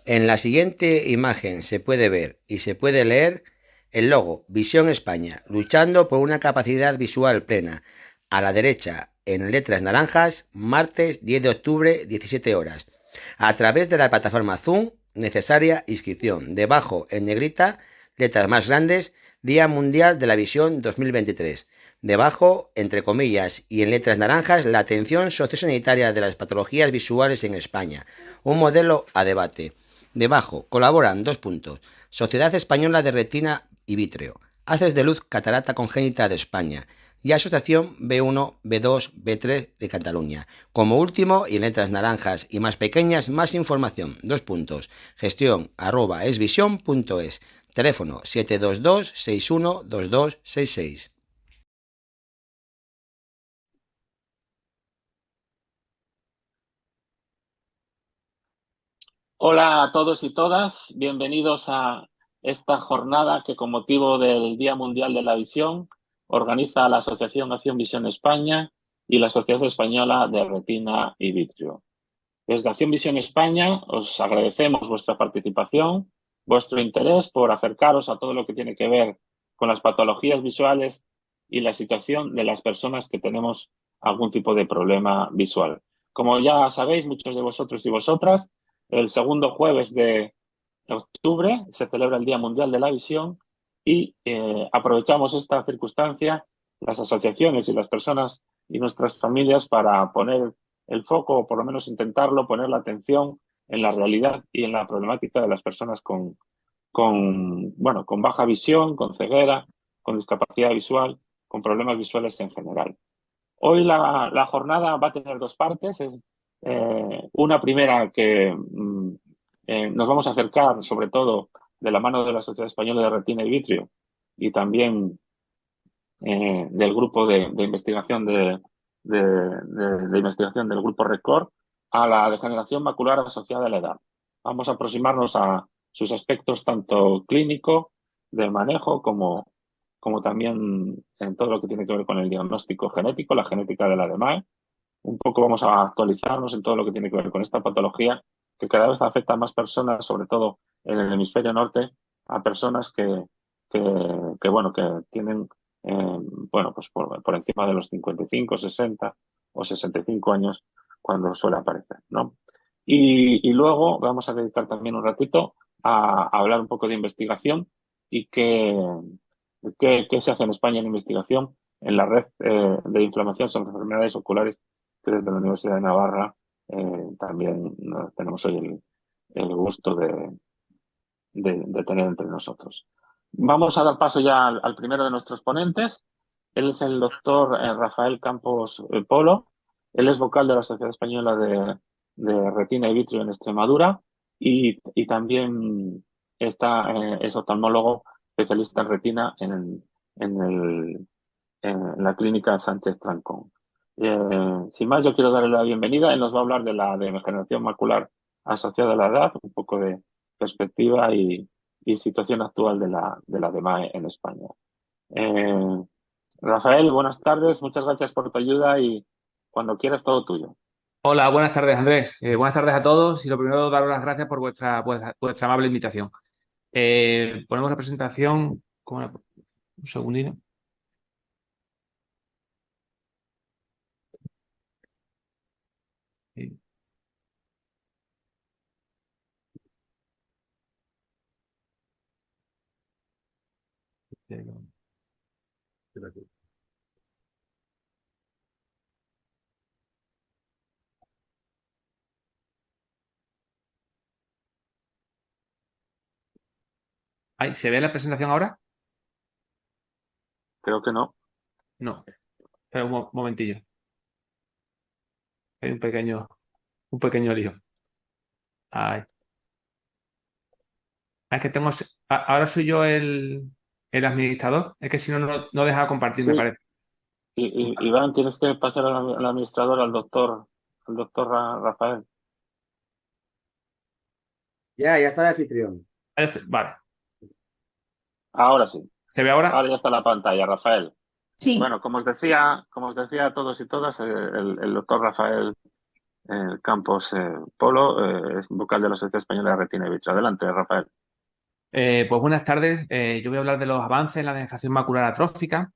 En la siguiente imagen se puede ver y se puede leer el logo Visión España, luchando por una capacidad visual plena. A la derecha, en letras naranjas, martes 10 de octubre, 17 horas. A través de la plataforma Zoom, necesaria inscripción. Debajo, en negrita, letras más grandes, Día Mundial de la Visión 2023. Debajo, entre comillas y en letras naranjas, la atención sociosanitaria de las patologías visuales en España. Un modelo a debate. Debajo, colaboran dos puntos. Sociedad Española de Retina y Vítreo, Haces de Luz Catarata Congénita de España y Asociación B1, B2, B3 de Cataluña. Como último, y en letras naranjas y más pequeñas, más información. Dos puntos. Gestión @esvision.es. Teléfono 722 612266. Hola a todos y todas, bienvenidos a esta jornada que con motivo del Día Mundial de la Visión organiza la Asociación Acción Visión España y la Sociedad Española de Retina y Vitrio. Desde Acción Visión España os agradecemos vuestra participación, vuestro interés por acercaros a todo lo que tiene que ver con las patologías visuales y la situación de las personas que tenemos algún tipo de problema visual. Como ya sabéis, muchos de vosotros y vosotras, el segundo jueves de octubre se celebra el Día Mundial de la Visión y aprovechamos esta circunstancia, las asociaciones y las personas y nuestras familias para poner el foco, o por lo menos intentarlo, poner la atención en la realidad y en la problemática de las personas con baja visión, con ceguera, con discapacidad visual, con problemas visuales en general. Hoy la jornada va a tener dos partes. Una primera que nos vamos a acercar sobre todo de la mano de la Sociedad Española de Retina y Vitrio y también del grupo de investigación de investigación del grupo RECOR a la degeneración macular asociada a la edad. Vamos a aproximarnos a sus aspectos tanto clínico, de manejo, como también en todo lo que tiene que ver con el diagnóstico genético, la genética de la DMAE. Un poco vamos a actualizarnos en todo lo que tiene que ver con esta patología que cada vez afecta a más personas, sobre todo en el hemisferio norte, a personas bueno, que tienen bueno, pues por encima de los 55, 60 o 65 años cuando suele aparecer, ¿no? Y luego vamos a dedicar también un ratito a hablar un poco de investigación y qué se hace en España en investigación en la red de inflamación sobre enfermedades oculares que desde la Universidad de Navarra también tenemos hoy el gusto de tener entre nosotros. Vamos a dar paso ya al primero de nuestros ponentes. Él es el doctor Rafael Campos Polo. Él es vocal de la Sociedad Española de Retina y Vitrio en Extremadura y también es oftalmólogo especialista en retina en la clínica Sánchez Trancón. Sin más, yo quiero darle la bienvenida. Él nos va a hablar de la degeneración macular asociada a la edad, un poco de perspectiva y situación actual de la DMAE en España. Eh, Rafael, buenas tardes, muchas gracias por tu ayuda y cuando quieras todo tuyo. Hola, buenas tardes, Andrés. Buenas tardes a todos y lo primero, daros las gracias por vuestra amable invitación. Ponemos la presentación. Un segundino. Sí. ¿Se ve la presentación ahora? Creo que no. No. Espera un momentillo. Hay un pequeño lío. Ay. Es que ahora soy yo el administrador. Es que si no, no deja compartir, me Sí, parece. Iván, tienes que pasar al administrador, al doctor Rafael. Ya está de anfitrión. Vale. Ahora sí, ¿Se ve ahora? ahora ya está la pantalla, Rafael. Sí, Bueno, como os decía a todos y todas, el doctor Rafael Campos Polo, es vocal de la Sociedad Española de Retina y Vitro. Adelante, Rafael. Pues buenas tardes. Yo voy a hablar de los avances en la degeneración macular atrófica.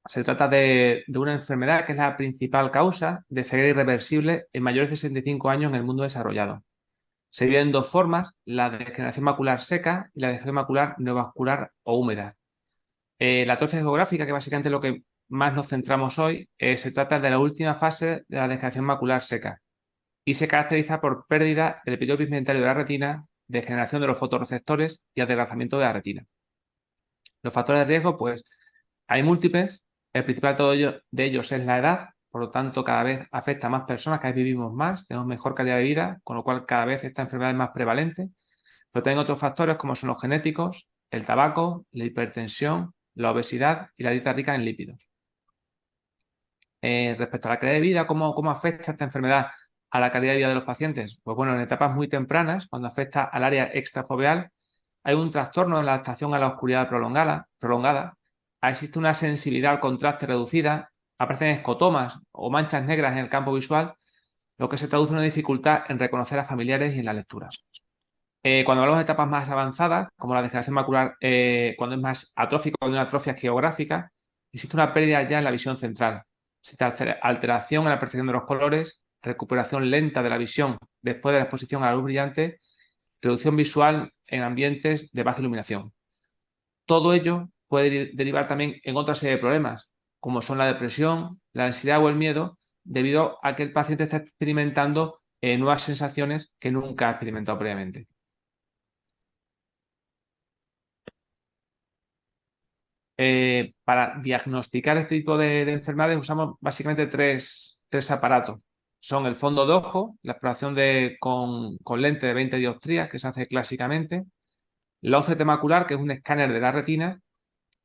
Se trata de una enfermedad que es la principal causa de ceguera irreversible en mayores de 65 años en el mundo desarrollado. Se divide en dos formas, la degeneración macular seca y la degeneración macular neovascular o húmeda. La atrofia geográfica, que básicamente es lo que más nos centramos hoy, se trata de la última fase de la degeneración macular seca y se caracteriza por pérdida del epitelio pigmentario de la retina, degeneración de los fotorreceptores y adelgazamiento de la retina. Los factores de riesgo, pues, hay múltiples. El principal de ellos es la edad, por lo tanto, cada vez afecta a más personas, cada vez vivimos más, tenemos mejor calidad de vida, con lo cual cada vez esta enfermedad es más prevalente. Pero también otros factores como son los genéticos, el tabaco, la hipertensión, la obesidad y la dieta rica en lípidos. Respecto a la calidad de vida, ¿cómo afecta esta enfermedad a la calidad de vida de los pacientes? Pues bueno, en etapas muy tempranas, cuando afecta al área extrafoveal, hay un trastorno en la adaptación a la oscuridad prolongada, existe una sensibilidad al contraste reducida, aparecen escotomas o manchas negras en el campo visual, lo que se traduce en una dificultad en reconocer a familiares y en la lectura. Cuando hablamos de etapas más avanzadas, como la degeneración macular, cuando es más atrófico, cuando hay una atrofia geográfica, existe una pérdida ya en la visión central. Existe alteración en la percepción de los colores, recuperación lenta de la visión después de la exposición a la luz brillante, reducción visual en ambientes de baja iluminación. Todo ello puede derivar también en otra serie de problemas, como son la depresión, la ansiedad o el miedo, debido a que el paciente está experimentando nuevas sensaciones que nunca ha experimentado previamente. Para diagnosticar este tipo de enfermedades usamos básicamente tres aparatos. Son el fondo de ojo, la exploración con lente de 20 dioptrías, que se hace clásicamente, la OCT macular, que es un escáner de la retina,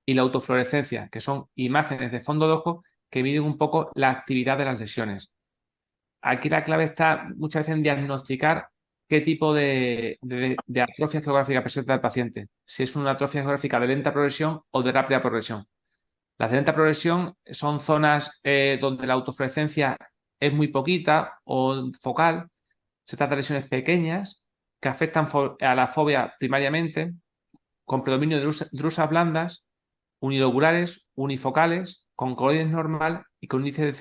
y la autofluorescencia, que son imágenes de fondo de ojo que miden un poco la actividad de las lesiones. Aquí la clave está muchas veces en diagnosticar qué tipo de atrofia geográfica presenta el paciente, si es una atrofia geográfica de lenta progresión o de rápida progresión. Las de lenta progresión son zonas donde la autofluorescencia es muy poquita o focal. Se trata de lesiones pequeñas que afectan a la fobia primariamente, con predominio de drusas blandas, unilobulares, unifocales, con coloides normal y con índice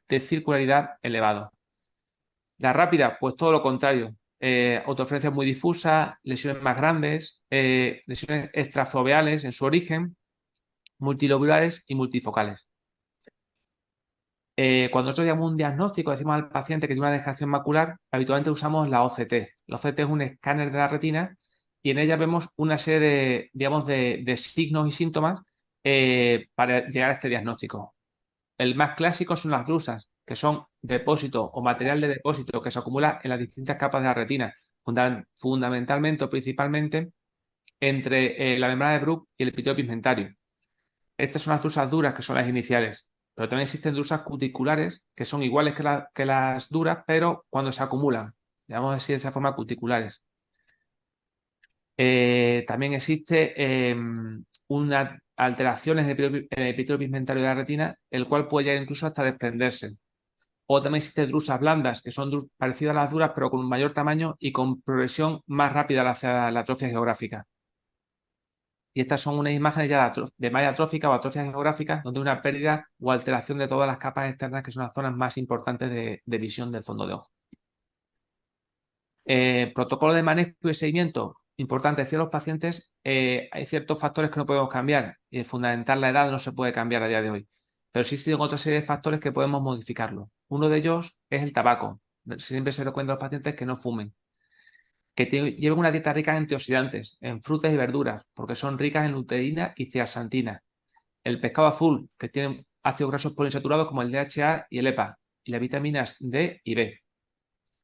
de circularidad elevado. La rápida, pues todo lo contrario. Autofluorescencia muy difusa, lesiones más grandes, lesiones extrafoveales en su origen, multilobulares y multifocales. Cuando nosotros damos un diagnóstico, decimos al paciente que tiene una degeneración macular, habitualmente usamos la OCT. La OCT es un escáner de la retina y en ella vemos una serie de signos y síntomas para llegar a este diagnóstico. El más clásico son las drusas, que son depósito o material de depósito que se acumula en las distintas capas de la retina, fundamentalmente o principalmente entre la membrana de Bruch y el epitelio pigmentario. Estas son las drusas duras, que son las iniciales, pero también existen drusas cuticulares, que son iguales que las duras, pero cuando se acumulan, llamamos así de esa forma cuticulares. También existe una alteración en el epitelio pigmentario de la retina, el cual puede llegar incluso hasta desprenderse. O también existen drusas blandas, que son parecidas a las duras, pero con un mayor tamaño y con progresión más rápida hacia la atrofia geográfica. Y estas son unas imágenes ya de malla atrófica o atrofia geográfica, donde hay una pérdida o alteración de todas las capas externas, que son las zonas más importantes de visión del fondo de ojo. Protocolo de manejo y seguimiento. Importante decir a los pacientes, hay ciertos factores que no podemos cambiar. Y es fundamental, la edad no se puede cambiar a día de hoy. Pero existen otra serie de factores que podemos modificarlo. Uno de ellos es el tabaco. Siempre se recomienda a los pacientes que no fumen. Que lleven una dieta rica en antioxidantes, en frutas y verduras, porque son ricas en luteína y zeaxantina. El pescado azul, que tiene ácidos grasos poliinsaturados como el DHA y el EPA, y las vitaminas D y B.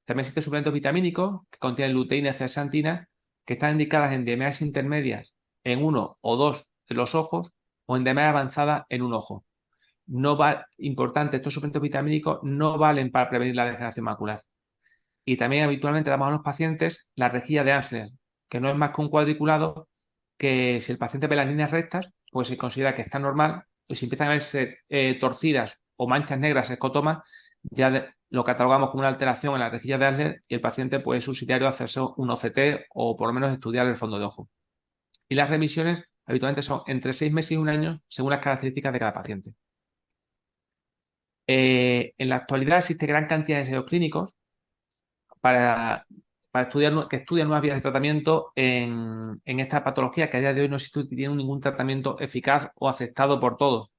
También existen suplementos vitamínicos que contienen luteína y zeaxantina, que están indicadas en DMAs intermedias en uno o dos de los ojos o en DMA avanzada en un ojo. Importante, estos suplementos vitamínicos no valen para prevenir la degeneración macular. Y también habitualmente damos a los pacientes la rejilla de Ansler, que no es más que un cuadriculado que si el paciente ve las líneas rectas, pues se considera que está normal, y si empiezan a verse torcidas o manchas negras, escotomas, ya lo catalogamos como una alteración en la rejilla de Adler y el paciente puede subsidiario hacerse un OCT o por lo menos estudiar el fondo de ojo. Y las remisiones habitualmente son entre 6 meses y un año según las características de cada paciente. En la actualidad existe gran cantidad de ensayos clínicos para estudiar, que estudian nuevas vías de tratamiento en esta patología que a día de hoy no existe, tiene ningún tratamiento eficaz o aceptado por todos.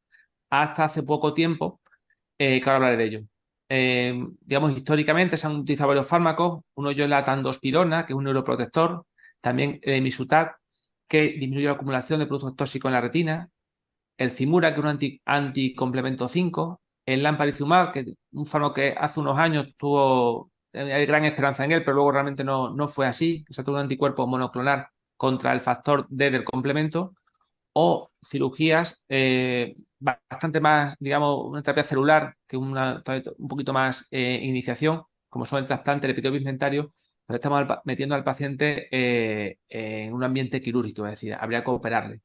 Hasta hace poco tiempo, que ahora hablaré de ello. Digamos, históricamente se han utilizado varios fármacos. Uno es la tandospirona, que es un neuroprotector. También el Misutat, que disminuye la acumulación de productos tóxicos en la retina. El Cimura, que es un anticomplemento 5. El Lampalizumab, que es un fármaco que hace unos años hay gran esperanza en él, pero luego realmente no fue así. Se tuvo un anticuerpo monoclonal contra el factor D del complemento. O cirugías bastante más, digamos, una terapia celular, que un poquito más iniciación, como son el trasplante, el epitelio pigmentario, pero estamos metiendo al paciente en un ambiente quirúrgico, es decir, habría que operarle.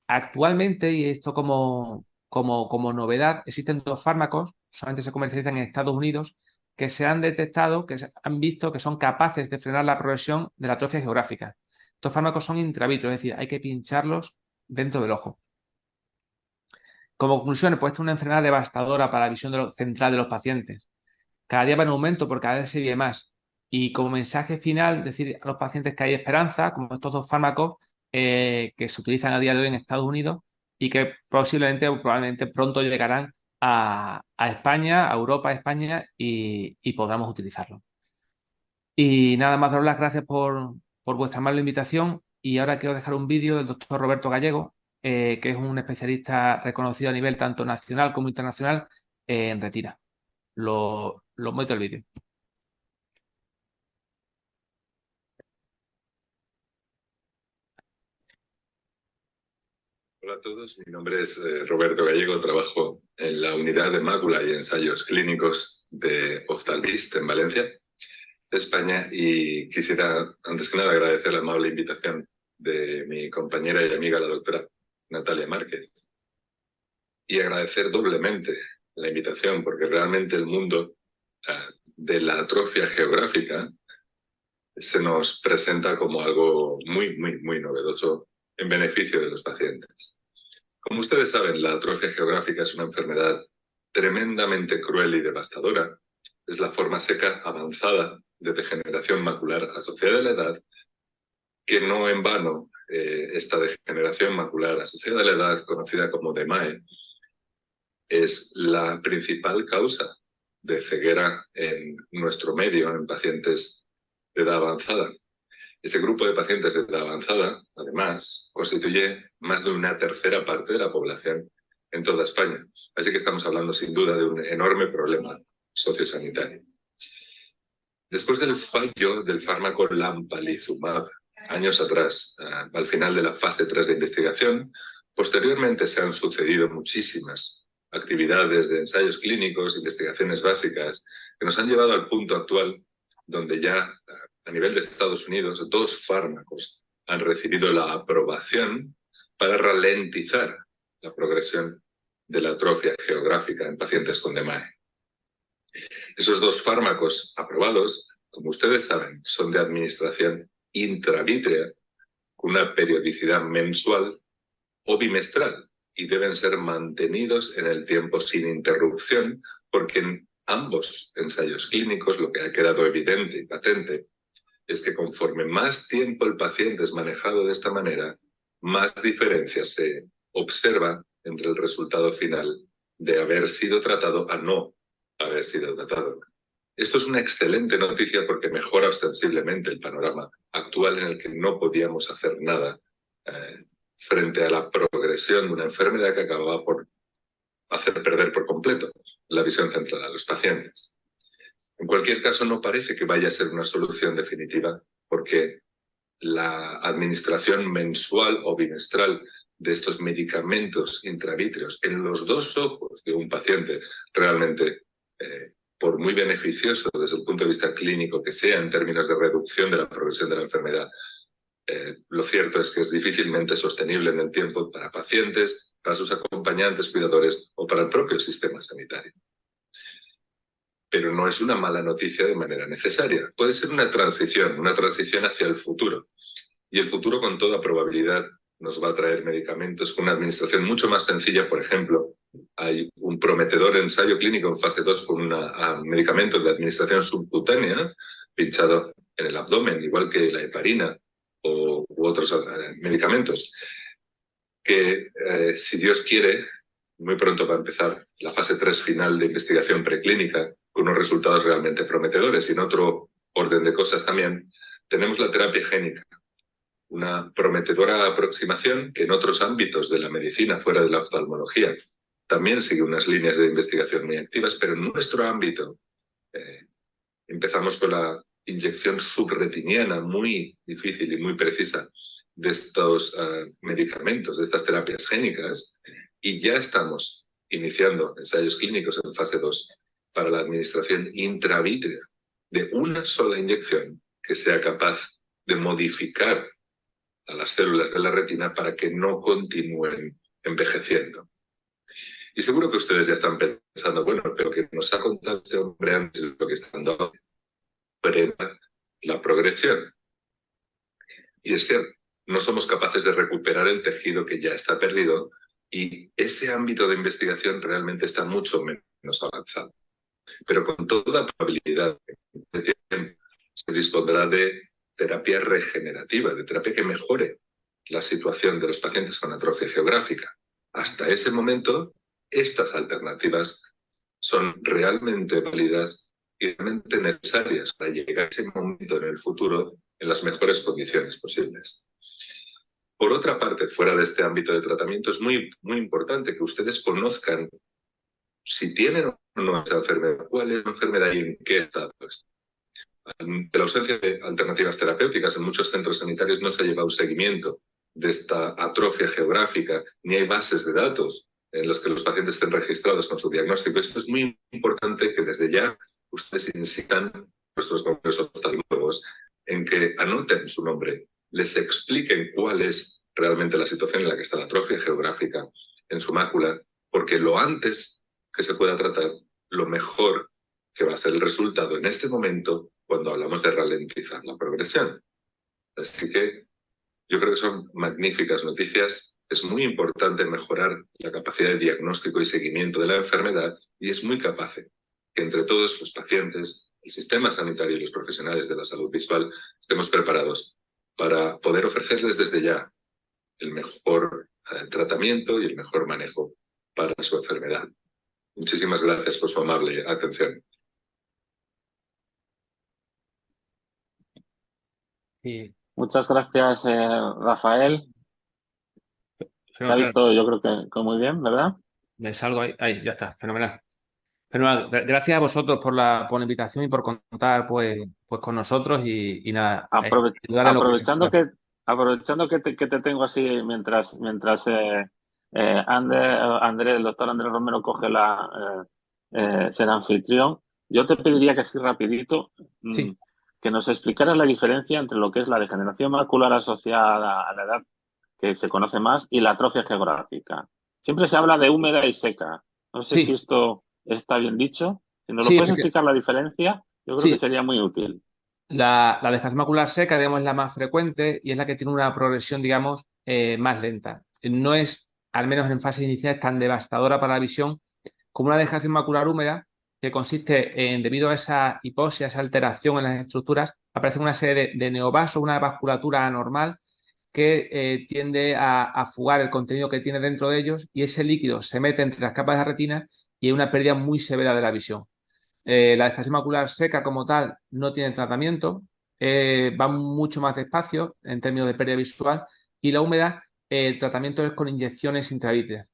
Actualmente, y esto como novedad, existen dos fármacos, solamente se comercializan en Estados Unidos, que se han detectado, que se han visto que son capaces de frenar la progresión de la atrofia geográfica. Estos fármacos son intravitreos, es decir, hay que pincharlos dentro del ojo. Como conclusión, pues esta es una enfermedad devastadora para la visión central de los pacientes. Cada día va en aumento porque cada vez se vive más. Y como mensaje final, decir a los pacientes que hay esperanza, como estos dos fármacos que se utilizan a día de hoy en Estados Unidos y que posiblemente o probablemente pronto llegarán a España, a Europa, a España y podamos utilizarlo. Y nada más, daros las gracias por vuestra amable invitación. Y ahora quiero dejar un vídeo del doctor Roberto Gallego, que es un especialista reconocido a nivel tanto nacional como internacional en retina. Lo meto el vídeo. Hola a todos, mi nombre es Roberto Gallego, trabajo en la unidad de mácula y ensayos clínicos de Oftalvist en Valencia, España, y quisiera antes que nada agradecer la amable invitación de mi compañera y amiga, la doctora Natalia Márquez, y agradecer doblemente la invitación porque realmente el mundo de la atrofia geográfica se nos presenta como algo muy, muy, muy novedoso en beneficio de los pacientes. Como ustedes saben, la atrofia geográfica es una enfermedad tremendamente cruel y devastadora. Es la forma seca avanzada de degeneración macular asociada a la edad, que no en vano esta degeneración macular asociada a la edad, conocida como DMAE, es la principal causa de ceguera en nuestro medio en pacientes de edad avanzada. Ese grupo de pacientes de edad avanzada, además, constituye más de una tercera parte de la población en toda España. Así que estamos hablando sin duda de un enorme problema sociosanitario. Después del fallo del fármaco Lampalizumab, años atrás, al final de la fase 3 de investigación, posteriormente se han sucedido muchísimas actividades de ensayos clínicos, investigaciones básicas, que nos han llevado al punto actual donde ya a nivel de Estados Unidos, 2 fármacos han recibido la aprobación para ralentizar la progresión de la atrofia geográfica en pacientes con DMAE. Esos 2 fármacos aprobados, como ustedes saben, son de administración intravítrea, con una periodicidad mensual o bimestral, y deben ser mantenidos en el tiempo sin interrupción, porque en ambos ensayos clínicos lo que ha quedado evidente y patente es que conforme más tiempo el paciente es manejado de esta manera, más diferencias se observan entre el resultado final de haber sido tratado a no haber sido tratado. Esto es una excelente noticia porque mejora ostensiblemente el panorama actual en el que no podíamos hacer nada frente a la progresión de una enfermedad que acababa por hacer perder por completo la visión central a los pacientes. En cualquier caso, no parece que vaya a ser una solución definitiva porque la administración mensual o bimestral de estos medicamentos intravítreos en los 2 ojos de un paciente realmente, por muy beneficioso desde el punto de vista clínico que sea en términos de reducción de la progresión de la enfermedad, lo cierto es que es difícilmente sostenible en el tiempo para pacientes, para sus acompañantes, cuidadores o para el propio sistema sanitario. pero no es una mala noticia de manera necesaria. Puede ser una transición hacia el futuro. Y el futuro, con toda probabilidad, nos va a traer medicamentos con una administración mucho más sencilla. Por ejemplo, hay un prometedor ensayo clínico en fase 2 con medicamentos de administración subcutánea pinchado en el abdomen, igual que la heparina u otros medicamentos, que si Dios quiere, muy pronto va a empezar la fase 3 final de investigación preclínica con unos resultados realmente prometedores. Y en otro orden de cosas también tenemos la terapia génica, una prometedora aproximación que en otros ámbitos de la medicina, fuera de la oftalmología, también sigue unas líneas de investigación muy activas, pero en nuestro ámbito empezamos con la inyección subretiniana muy difícil y muy precisa de estos medicamentos, de estas terapias génicas, y ya estamos iniciando ensayos clínicos en fase 2 para la administración intravítrea de una sola inyección que sea capaz de modificar a las células de la retina para que no continúen envejeciendo. Y seguro que ustedes ya están pensando, bueno, pero que nos ha contado este hombre antes lo que está dando frena la progresión. Y es cierto, no somos capaces de recuperar el tejido que ya está perdido y ese ámbito de investigación realmente está mucho menos avanzado. Pero con toda probabilidad se dispondrá de terapia regenerativa, de terapia que mejore la situación de los pacientes con atrofia geográfica. Hasta ese momento, estas alternativas son realmente válidas y realmente necesarias para llegar a ese momento en el futuro en las mejores condiciones posibles. Por otra parte, fuera de este ámbito de tratamiento, es muy importante que ustedes conozcan si tienen o no esa enfermedad, cuál es la enfermedad y en qué estado está. De la ausencia de alternativas terapéuticas, en muchos centros sanitarios no se ha llevado seguimiento de esta atrofia geográfica, ni hay bases de datos en las que los pacientes estén registrados con su diagnóstico. Esto es muy importante que desde ya ustedes insistan, nuestros compañeros oftalmólogos, en que anoten su nombre, les expliquen cuál es realmente la situación en la que está la atrofia geográfica en su mácula, porque lo antes que se pueda tratar, lo mejor que va a ser el resultado en este momento cuando hablamos de ralentizar la progresión. Así que yo creo que son magníficas noticias. Es muy importante mejorar la capacidad de diagnóstico y seguimiento de la enfermedad y es muy capaz que entre todos los pacientes, el sistema sanitario y los profesionales de la salud visual estemos preparados para poder ofrecerles desde ya el mejor tratamiento y el mejor manejo para su enfermedad. Muchísimas gracias por su amable atención. Y Muchas gracias, Rafael. Se ha visto, yo creo que muy bien, ¿verdad? me salgo ahí, ya está, fenomenal. Fenomenal. Gracias a vosotros por la invitación y por contar pues con nosotros y nada. Ayudar en lo que se pueda. Aprovechando que te tengo así mientras el doctor Andrés Romero coge ser anfitrión, yo te pediría que así rapidito Sí. que nos explicaras la diferencia entre lo que es la degeneración macular asociada a la edad que se conoce más y la atrofia geográfica. Siempre se habla de húmeda y seca. No sé Sí. si esto está bien dicho. Si nos lo Sí, puedes explicar la diferencia, yo creo sí. que sería muy útil. La degeneración macular seca, digamos, es la más frecuente y es la que tiene una progresión, digamos, más lenta. No es, al menos en fase inicial, tan devastadora para la visión como una degeneración macular húmeda, que consiste en, debido a esa hipoxia, esa alteración en las estructuras, aparece una serie de neovasos, una vasculatura anormal que tiende a fugar el contenido que tiene dentro de ellos y ese líquido se mete entre las capas de la retina y hay una pérdida muy severa de la visión. La degeneración macular seca como tal no tiene tratamiento, va mucho más despacio en términos de pérdida visual y la húmeda, el tratamiento es con inyecciones intravítreas,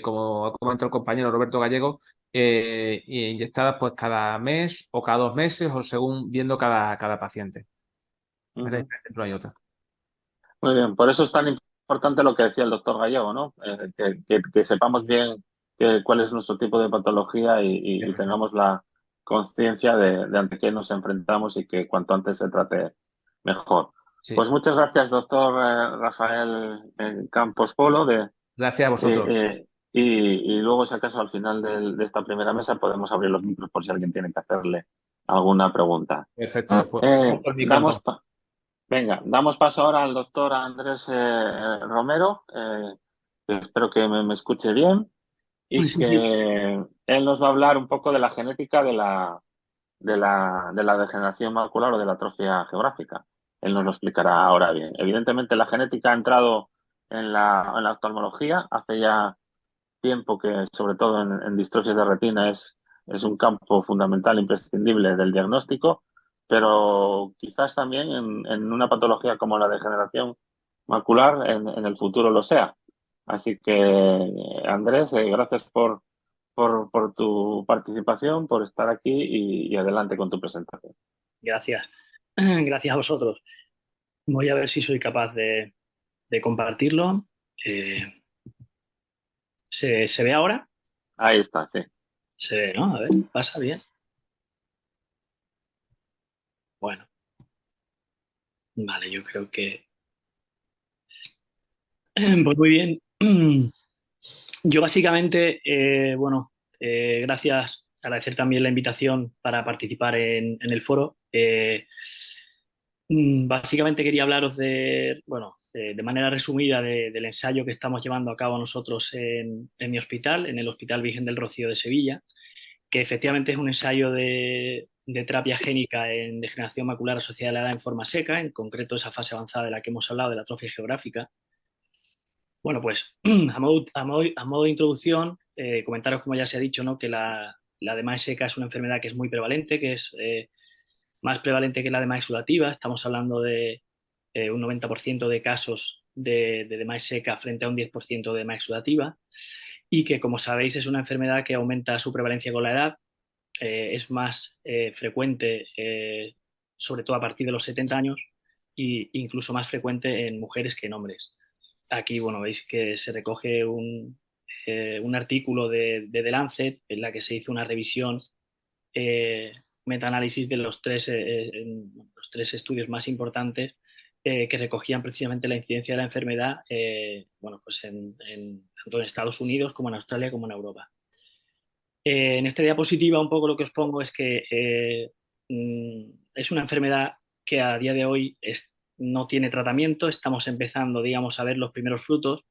como comentó el compañero Roberto Gallego, inyectadas pues cada mes o cada 2 meses o según viendo cada paciente. Uh-huh. No hay otra. Muy bien, por eso es tan importante lo que decía el doctor Gallego, ¿no? Que sepamos bien cuál es nuestro tipo de patología y tengamos la conciencia de ante qué nos enfrentamos y que cuanto antes se trate mejor. Sí. Pues muchas gracias, doctor Rafael Campos Polo. Gracias a vosotros. y luego, si acaso, al final de esta primera mesa podemos abrir los micros por si alguien tiene que hacerle alguna pregunta. Perfecto. Pues, por mi Damos, cuenta. venga, damos paso ahora al doctor Andrés Romero, que espero que me escuche bien y Sí, sí. que él nos va a hablar un poco de la genética de la degeneración macular o de la atrofia geográfica. Él nos lo explicará ahora bien. Evidentemente, la genética ha entrado en la oftalmología hace ya tiempo que, sobre todo en distrofias de retina, es un campo fundamental, imprescindible del diagnóstico, pero quizás también en una patología como la degeneración macular en el futuro lo sea. Así que, Andrés, gracias por tu participación, por estar aquí y adelante con tu presentación. Gracias. Gracias a vosotros. Voy a ver si soy capaz de compartirlo. ¿Se ve ahora? Ahí está, sí. Se ve, ¿no? A ver, pasa bien. Bueno, vale, yo creo que... Pues muy bien. Yo básicamente, bueno, gracias, agradecer también la invitación para participar en el foro. Básicamente quería hablaros de, bueno, de manera resumida del ensayo que estamos llevando a cabo nosotros en mi hospital, en el Hospital Virgen del Rocío de Sevilla, que efectivamente es un ensayo de terapia génica en degeneración macular asociada a la edad en forma seca, en concreto esa fase avanzada de la que hemos hablado, de la atrofia geográfica. Bueno, pues a modo de introducción, comentaros, como ya se ha dicho, ¿no? Que la DMAE seca es una enfermedad que es muy prevalente, que es más prevalente que la DMAE exudativa. Estamos hablando de un 90% de casos de DMAE seca frente a un 10% de DMAE exudativa, y que, como sabéis, es una enfermedad que aumenta su prevalencia con la edad. Es más frecuente, sobre todo a partir de los 70 años, e incluso más frecuente en mujeres que en hombres. Aquí, bueno, veis que se recoge un artículo de The Lancet en la que se hizo una revisión, metaanálisis de los tres estudios más importantes, que recogían precisamente la incidencia de la enfermedad, bueno, pues tanto en Estados Unidos como en Australia como en Europa. En esta diapositiva un poco lo que os pongo es que es una enfermedad que a día de hoy no tiene tratamiento. Estamos empezando, digamos, a ver los primeros frutos,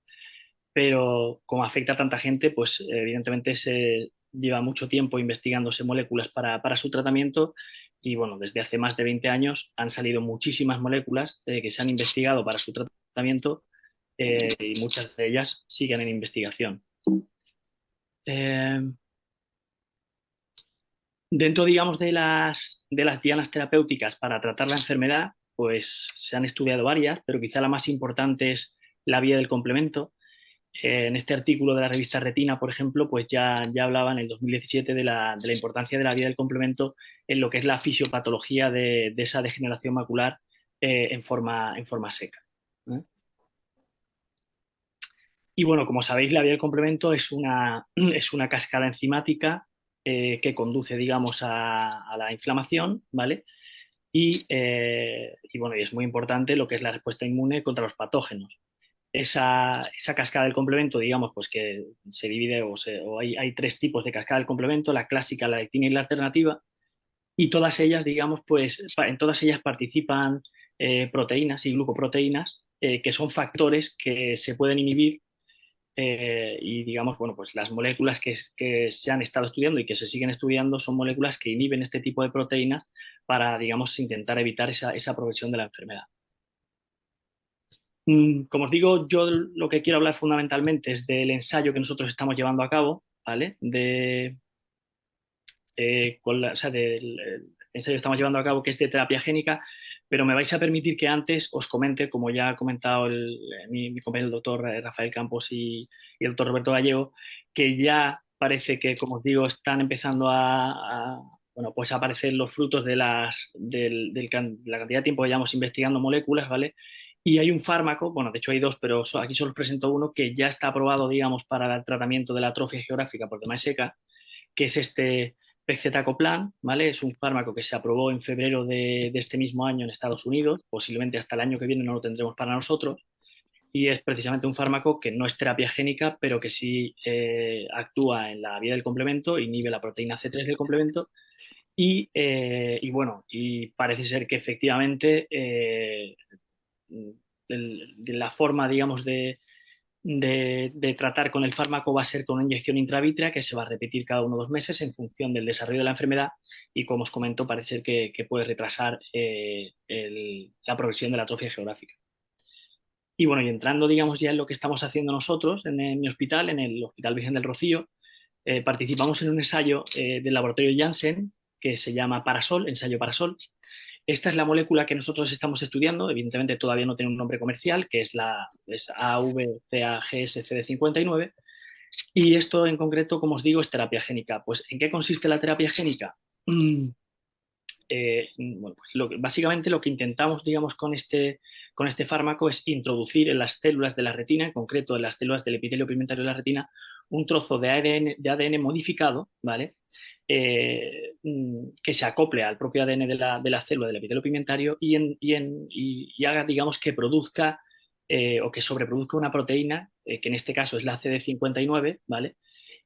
pero como afecta a tanta gente, pues evidentemente se lleva mucho tiempo investigándose moléculas para su tratamiento, y bueno, desde hace más de 20 años han salido muchísimas moléculas que se han investigado para su tratamiento, y muchas de ellas siguen en investigación. Dentro, digamos, de las dianas terapéuticas para tratar la enfermedad, pues se han estudiado varias, pero quizá la más importante es la vía del complemento. En este artículo de la revista Retina, por ejemplo, pues ya hablaba en el 2017 de la importancia de la vía del complemento en lo que es la fisiopatología de esa degeneración macular en forma seca. Y bueno, como sabéis, la vía del complemento es una cascada enzimática que conduce, digamos, a la inflamación, ¿vale? Y bueno, y es muy importante lo que es la respuesta inmune contra los patógenos. Esa cascada del complemento, digamos, pues que se divide o hay tres tipos de cascada del complemento: la clásica, la lectina y la alternativa, y todas ellas, digamos, pues en todas ellas participan proteínas y glucoproteínas, que son factores que se pueden inhibir, y digamos, bueno, pues las moléculas que se han estado estudiando y que se siguen estudiando son moléculas que inhiben este tipo de proteínas para, digamos, intentar evitar esa progresión de la enfermedad. Como os digo, yo lo que quiero hablar fundamentalmente es del ensayo que nosotros estamos llevando a cabo, ¿vale? O sea, del ensayo que estamos llevando a cabo, que es de terapia génica, pero me vais a permitir que antes os comente, como ya ha comentado mi compañero el doctor Rafael Campos y el doctor Roberto Gallego, que ya parece que, como os digo, están empezando bueno, pues a aparecer los frutos de la cantidad de tiempo que llevamos investigando moléculas, ¿vale? Y hay un fármaco, bueno, de hecho hay dos, pero aquí solo os presento uno que ya está aprobado, digamos, para el tratamiento de la atrofia geográfica por DMAE seca, que es este pegcetacoplan, ¿vale? Es un fármaco que se aprobó en febrero de este mismo año en Estados Unidos. Posiblemente hasta el año que viene no lo tendremos para nosotros. y es precisamente un fármaco que no es terapia génica, pero que sí actúa en la vía del complemento, inhibe la proteína C3 del complemento y bueno, y parece ser que efectivamente la forma, digamos, de tratar con el fármaco va a ser con una inyección intravítrea que se va a repetir cada 1 o 2 meses en función del desarrollo de la enfermedad y, como os comento, parece ser que puede retrasar la progresión de la atrofia geográfica. Y bueno, y entrando, digamos, ya en lo que estamos haciendo nosotros en mi hospital, en el Hospital Virgen del Rocío, participamos en un ensayo del laboratorio Janssen que se llama Parasol, ensayo Parasol. Esta es la molécula que nosotros estamos estudiando, evidentemente todavía no tiene un nombre comercial, que es AVCAGSCD59, y esto en concreto, como os digo, es terapia génica. Pues, ¿en qué consiste la terapia génica? Bueno, pues básicamente lo que intentamos, digamos, con este fármaco es introducir en las células de la retina, en concreto en las células del epitelio pigmentario de la retina, un trozo de ADN modificado, ¿vale? Que se acople al propio ADN de la célula del epitelio pigmentario y haga, digamos, que produzca o que sobreproduzca una proteína, que en este caso es la CD59, ¿vale?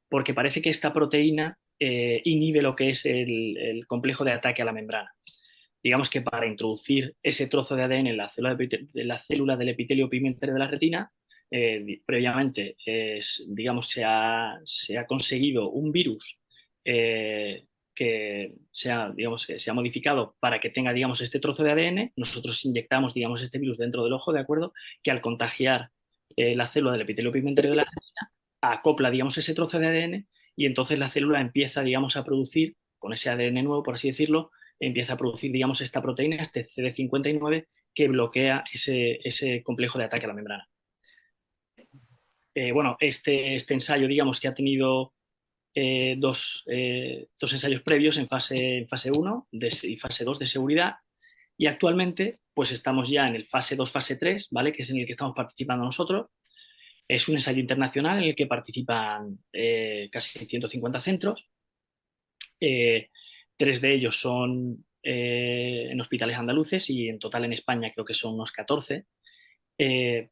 Porque parece que esta proteína inhibe lo que es el complejo de ataque a la membrana. Digamos que para introducir ese trozo de ADN en la célula del epitelio pigmentario de la retina, previamente, digamos, se ha conseguido un virus que digamos, que se ha modificado para que tenga, digamos, este trozo de ADN. Nosotros inyectamos, digamos, este virus dentro del ojo, ¿de acuerdo? Que al contagiar la célula del epitelio pigmentario de la retina, acopla, digamos, ese trozo de ADN y entonces la célula empieza, digamos, a producir, con ese ADN nuevo, por así decirlo, empieza a producir, digamos, esta proteína, este CD59, que bloquea ese complejo de ataque a la membrana. Bueno, este ensayo, digamos, que ha tenido dos ensayos previos en fase 1 y fase 2 de seguridad, y actualmente pues estamos ya en el fase 2, fase 3, ¿vale? Que es en el que estamos participando nosotros. Es un ensayo internacional en el que participan casi 150 centros. 3 de ellos son en hospitales andaluces y en total en España creo que son unos 14. Eh,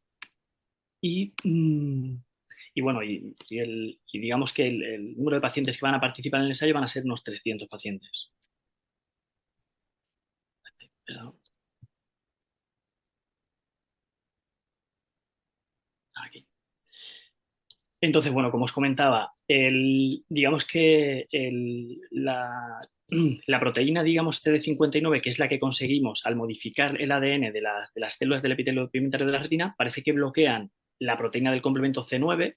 y, mm, y bueno, y digamos que el número de pacientes que van a participar en el ensayo van a ser unos 300 pacientes. Perdón. Aquí. Entonces, bueno, como os comentaba, digamos que la proteína, digamos, CD59, que es la que conseguimos al modificar el ADN de las células del epitelio pigmentario de la retina, parece que bloquean la proteína del complemento C9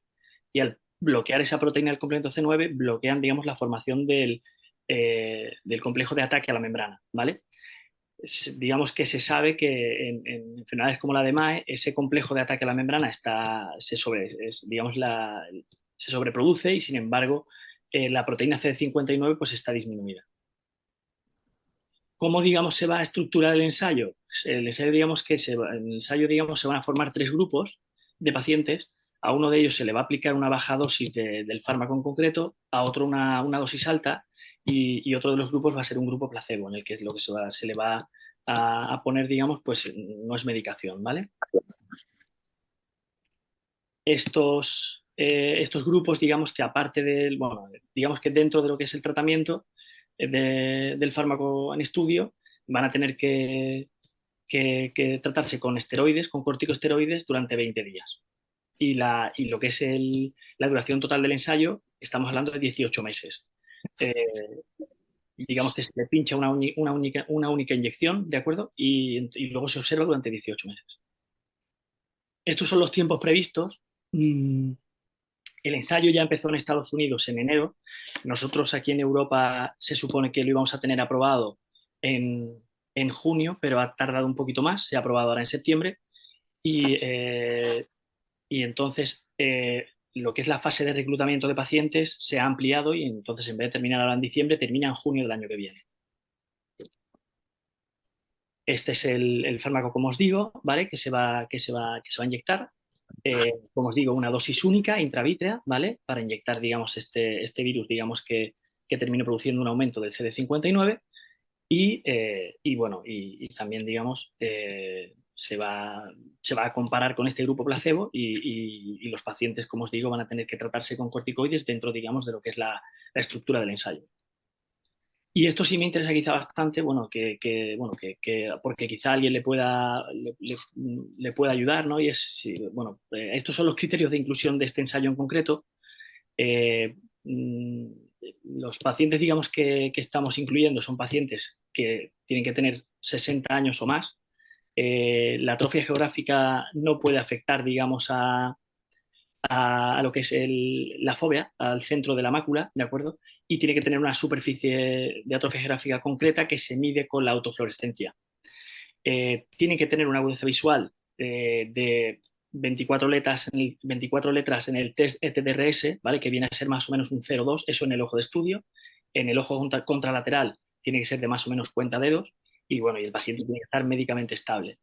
y al bloquear esa proteína del complemento C9 bloquean, digamos, la formación del complejo de ataque a la membrana, ¿vale? Digamos que se sabe que en enfermedades como la de MAE, ese complejo de ataque a la membrana se sobreproduce y, sin embargo, la proteína CD59 pues está disminuida. ¿Cómo, digamos, se va a estructurar el ensayo? El ensayo, digamos, en el ensayo, digamos, se van a formar 3 grupos de pacientes. A uno de ellos se le va a aplicar una baja dosis del fármaco en concreto, a otro una dosis alta y otro de los grupos va a ser un grupo placebo, en el que lo que se le va a poner, digamos, pues no es medicación, ¿vale? Estos grupos, digamos que aparte bueno, digamos que dentro de lo que es el tratamiento del fármaco en estudio, van a tener que tratarse con esteroides, con corticosteroides durante 20 días. Y lo que es la duración total del ensayo, estamos hablando de 18 meses. Digamos que se le pincha una única inyección, ¿de acuerdo? Y luego se observa durante 18 meses. Estos son los tiempos previstos. El ensayo ya empezó en Estados Unidos en enero. Nosotros aquí en Europa se supone que lo íbamos a tener aprobado en junio, pero ha tardado un poquito más. Se ha aprobado ahora en septiembre. Y entonces lo que es la fase de reclutamiento de pacientes se ha ampliado y entonces en vez de terminar ahora en diciembre, termina en junio del año que viene. Este es el fármaco, como os digo, ¿vale? Que se va a inyectar. Como os digo, una dosis única intravítrea, ¿vale? Para inyectar, digamos, este virus, digamos, que termine produciendo un aumento del CD59 y bueno, y también, digamos, se va a comparar con este grupo placebo y los pacientes, como os digo, van a tener que tratarse con corticoides dentro, digamos, de lo que es la estructura del ensayo. Y esto sí me interesa quizá bastante, bueno, porque quizá alguien le pueda ayudar, ¿no? Y es, bueno, estos son los criterios de inclusión de este ensayo en concreto. Eh, mm, los pacientes, digamos, que estamos incluyendo son pacientes que tienen que tener 60 años o más. La atrofia geográfica no puede afectar, digamos, a lo que es la fobia, al centro de la mácula, ¿de acuerdo? Y tiene que tener una superficie de atrofia geográfica concreta que se mide con la autofluorescencia. Tiene que tener una agudeza visual de 24 letras en el test ETDRS, ¿vale? Que viene a ser más o menos un 0,2, eso en el ojo de estudio. En el ojo contralateral tiene que ser de más o menos cuenta dedos y bueno, y el paciente tiene que estar médicamente estable.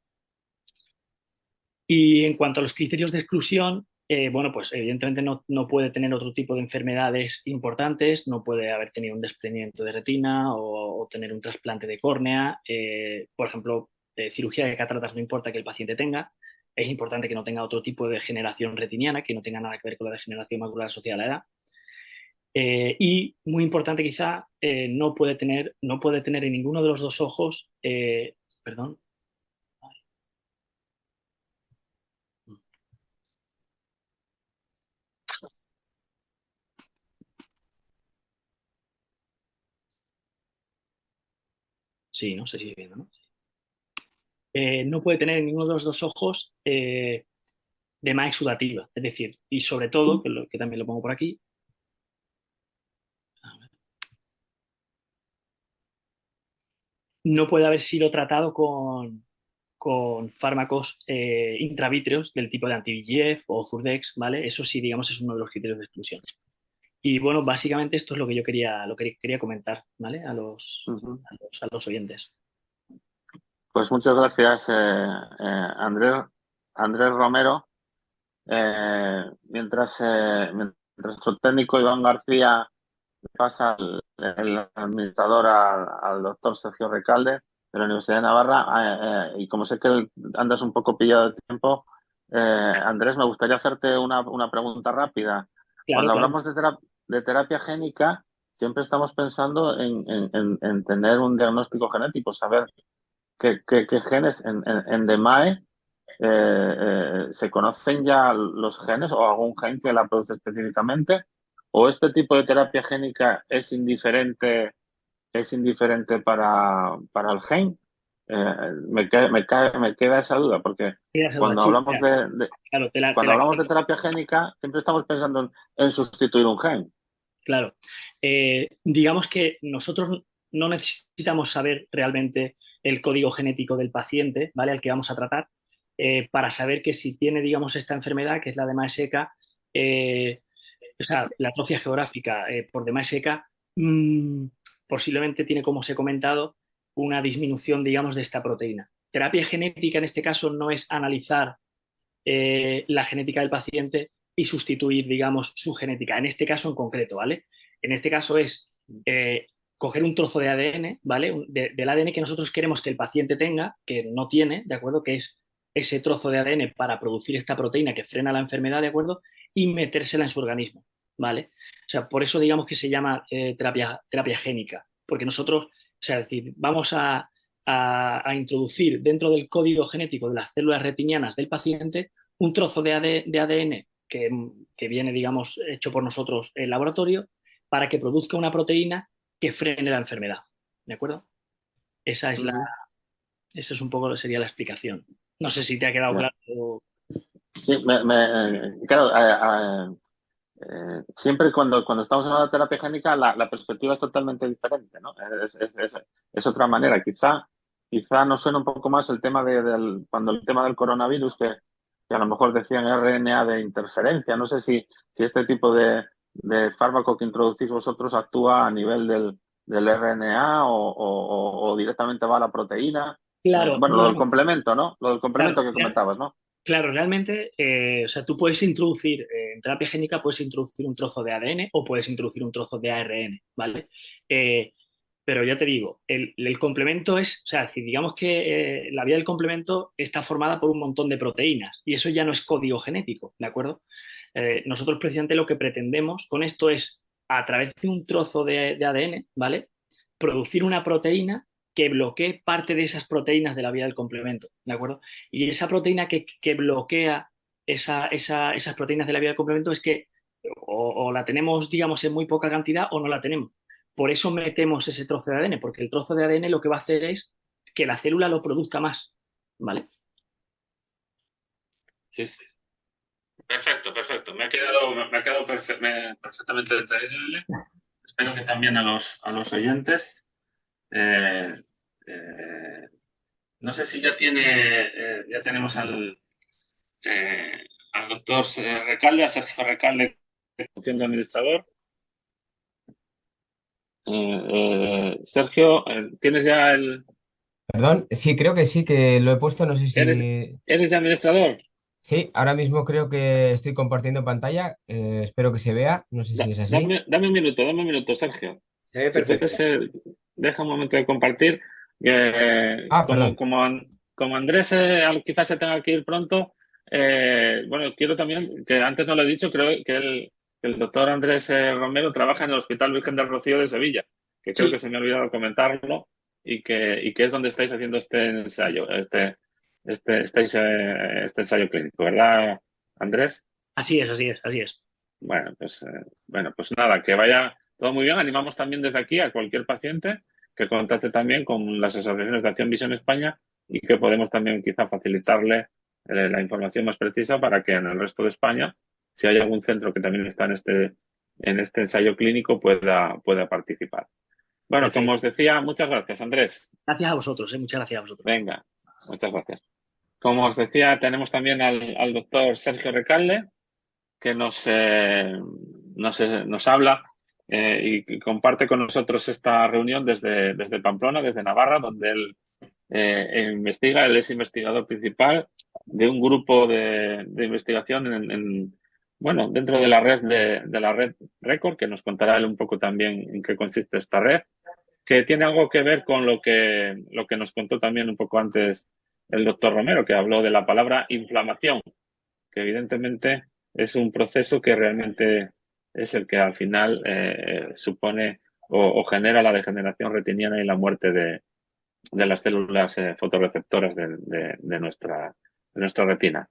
Y en cuanto a los criterios de exclusión, bueno, pues evidentemente no puede tener otro tipo de enfermedades importantes, no puede haber tenido un desprendimiento de retina o tener un trasplante de córnea. Por ejemplo, cirugía de cataratas no importa que el paciente tenga, es importante que no tenga otro tipo de degeneración retiniana, que no tenga nada que ver con la degeneración macular asociada a la edad. Y muy importante quizá, no puede tener en ninguno de los dos ojos, perdón. Sí, ¿no? Se sigue viendo, ¿no? No puede tener en ninguno de los dos ojos dema exudativa, es decir, y sobre todo, que también lo pongo por aquí, no puede haber sido tratado con fármacos intravítreos del tipo de anti-VEGF o Zurdex, ¿vale? Eso sí, digamos, es uno de los criterios de exclusión. Y bueno, básicamente esto es lo que yo quería comentar, ¿vale? A los oyentes. Pues muchas gracias, Andrés Romero. Mientras nuestro técnico Iván García pasa el administrador al doctor Sergio Recalde de la Universidad de Navarra, y como sé que andas un poco pillado de tiempo, Andrés, me gustaría hacerte una pregunta rápida. Claro, Cuando claro. hablamos de terapia génica, siempre estamos pensando en tener un diagnóstico genético, saber qué genes en DMAE se conocen ya los genes o algún gen que la produce específicamente, o este tipo de terapia génica es indiferente para el gen. Me queda esa duda, porque cuando Sí, hablamos claro, cuando hablamos de terapia génica, siempre estamos pensando en sustituir un gen. Claro. Digamos que nosotros no necesitamos saber realmente el código genético del paciente, ¿vale? Al que vamos a tratar, para saber que si tiene, digamos, esta enfermedad, que es la de seca, o sea, la atrofia geográfica por seca, posiblemente tiene, como os he comentado, una disminución, digamos, de esta proteína. Terapia genética en este caso no es analizar la genética del paciente y sustituir, digamos, su genética. En este caso en concreto, ¿vale? En este caso es coger un trozo de ADN, ¿vale? Del ADN que nosotros queremos que el paciente tenga, que no tiene, ¿de acuerdo? Que es ese trozo de ADN para producir esta proteína que frena la enfermedad, ¿de acuerdo? Y metérsela en su organismo, ¿vale? O sea, por eso digamos que se llama terapia génica, porque nosotros, o sea, es decir, vamos a introducir dentro del código genético de las células retinianas del paciente un trozo de ADN que viene, digamos, hecho por nosotros en laboratorio para que produzca una proteína que frene la enfermedad. ¿De acuerdo? Esa es un poco, sería la explicación. No sé si te ha quedado Yeah. claro. Sí, claro, siempre cuando estamos hablando de terapia génica, la perspectiva es totalmente diferente, ¿no? Es otra manera. Quizá nos suena un poco más el tema cuando el tema del coronavirus, que a lo mejor decían RNA de interferencia. No sé si este tipo de fármaco que introducís vosotros actúa a nivel del RNA o directamente va a la proteína. Claro, Bueno, lo no, del no, complemento, ¿no? Lo del claro, complemento que comentabas, ¿no? claro, realmente, o sea, tú puedes introducir, en terapia génica puedes introducir un trozo de ADN o puedes introducir un trozo de ARN, ¿vale? Pero ya te digo, el complemento es, o sea, digamos que la vía del complemento está formada por un montón de proteínas y eso ya no es código genético, ¿de acuerdo? Nosotros precisamente lo que pretendemos con esto es, a través de un trozo de ADN, ¿vale? Producir una proteína que bloquee parte de esas proteínas de la vía del complemento, ¿de acuerdo? Y esa proteína que bloquea esas proteínas de la vía del complemento es que o la tenemos, digamos, en muy poca cantidad o no la tenemos. Por eso metemos ese trozo de ADN, porque el trozo de ADN lo que va a hacer es que la célula lo produzca más, ¿vale? Sí, sí. Perfecto, perfecto. Me ha quedado perfectamente entendible. Espero que también a los oyentes. Eh, eh, no sé si ya tenemos al doctor Recalde, a Sergio Recalde, función de administrador. Sergio, ¿tienes ya Perdón, sí, creo que sí, que lo he puesto, no sé ¿Eres, si... eres de administrador? Sí, ahora mismo creo que estoy compartiendo pantalla, espero que se vea, no sé si es así. Dame un minuto, Sergio. Se ve Si perfecto. puedes, deja un momento de compartir. Perdón. Como Andrés quizás se tenga que ir pronto, bueno, quiero también, que antes no lo he dicho, creo que el doctor Andrés Romero trabaja en el Hospital Virgen del Rocío de Sevilla, que creo que Sí, se me ha olvidado comentarlo, y que es donde estáis haciendo este ensayo, este ensayo clínico, ¿verdad, Andrés? así es, así es, así es. Bueno, pues nada, que vaya todo muy bien. Animamos también desde aquí a cualquier paciente que contacte también con las asociaciones de Acción Visión España y que podemos también quizá facilitarle la información más precisa para que en el resto de España, si hay algún centro que también está en este ensayo clínico, pueda participar. Bueno, como Perfecto. os decía, muchas gracias, Andrés. Gracias a vosotros, muchas gracias a vosotros. Venga, muchas gracias. Como os decía, tenemos también al doctor Sergio Recalde, que nos habla y comparte con nosotros esta reunión desde Pamplona, desde Navarra, donde él investiga. Él es investigador principal de un grupo de investigación bueno, dentro de la red de la red Record, que nos contará él un poco también en qué consiste esta red, que tiene algo que ver con lo que nos contó también un poco antes el doctor Romero, que habló de la palabra inflamación, que evidentemente es un proceso que realmente es el que al final supone o genera la degeneración retiniana y la muerte de las células fotorreceptoras de nuestra retina.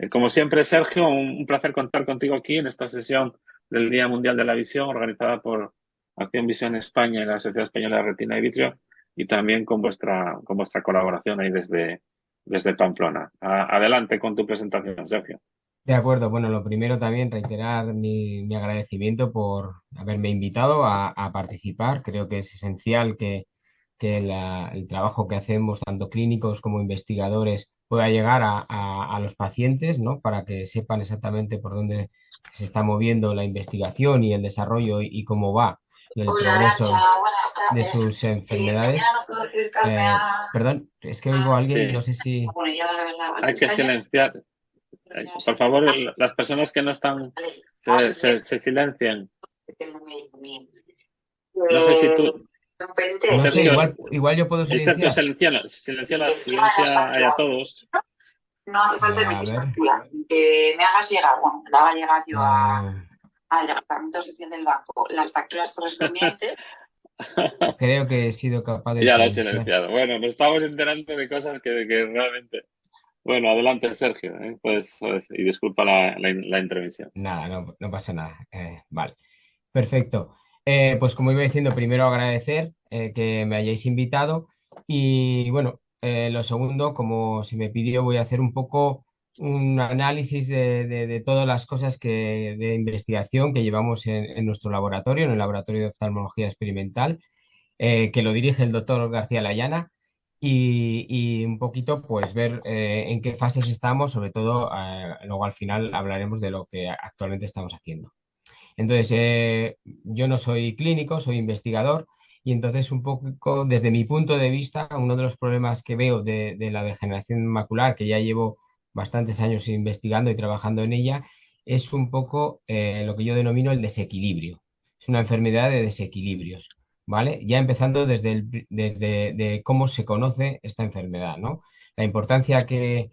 Como siempre, Sergio, un placer contar contigo aquí en esta sesión del Día Mundial de la Visión, organizada por Acción Visión España y la Sociedad Española de Retina y Vitrio, y también con vuestra colaboración ahí desde Pamplona. Adelante con tu presentación, Sergio. De acuerdo, bueno, lo primero también reiterar mi agradecimiento por haberme invitado a participar. Creo que es esencial que el trabajo que hacemos, tanto clínicos como investigadores, pueda llegar a los pacientes, ¿no? Para que sepan exactamente por dónde se está moviendo la investigación y el desarrollo y cómo va el Hola, progreso Arantxa, buenas de tardes. sus enfermedades. Mañana no puedo acercarme Perdón, es que oigo a alguien, no Sí, sé si... Bueno, ya en hay que España. silenciar. No Por sé. favor, las personas que no están Vale, se silencian. tengo un médico mío. No sé si tú, No sé, Sergio, igual yo puedo Sergio, silenciar. Encima de las silencia a facturas. todos. No hace falta que me A eches ver. factura. Que me hagas llegar, bueno, la haga llegar yo eh, al departamento social del banco las facturas correspondientes. Creo que he sido capaz de Ya lo he silenciar. silenciado. Bueno, nos estamos enterando de cosas que realmente. Bueno, adelante, Sergio. Pues, y disculpa la intervención. Nada, no pasa nada. Vale, perfecto. Pues como iba diciendo, primero agradecer que me hayáis invitado y bueno, lo segundo, como se me pidió, voy a hacer un poco un análisis de todas las cosas de investigación que llevamos en nuestro laboratorio, en el Laboratorio de Oftalmología Experimental, que lo dirige el doctor García Layana. Y un poquito pues ver en qué fases estamos, sobre todo luego al final hablaremos de lo que actualmente estamos haciendo. Entonces, yo no soy clínico, soy investigador y entonces un poco desde mi punto de vista, uno de los problemas que veo de la degeneración macular, que ya llevo bastantes años investigando y trabajando en ella, es un poco lo que yo denomino el desequilibrio. Es una enfermedad de desequilibrios. ¿vale? Ya empezando desde de cómo se conoce esta enfermedad, ¿no? La importancia que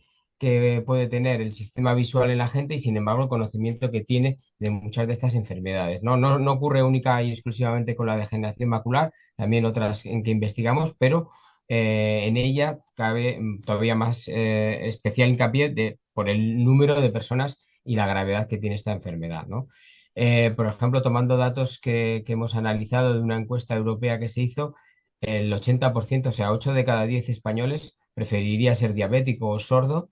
puede tener el sistema visual en la gente y, sin embargo, el conocimiento que tiene de muchas de estas enfermedades, ¿no? No ocurre única y exclusivamente con la degeneración macular, también otras en que investigamos, pero en ella cabe todavía más especial hincapié por el número de personas y la gravedad que tiene esta enfermedad, ¿no? Por ejemplo, tomando datos que hemos analizado de una encuesta europea que se hizo, el 80%, o sea, 8 de cada 10 españoles preferiría ser diabético o sordo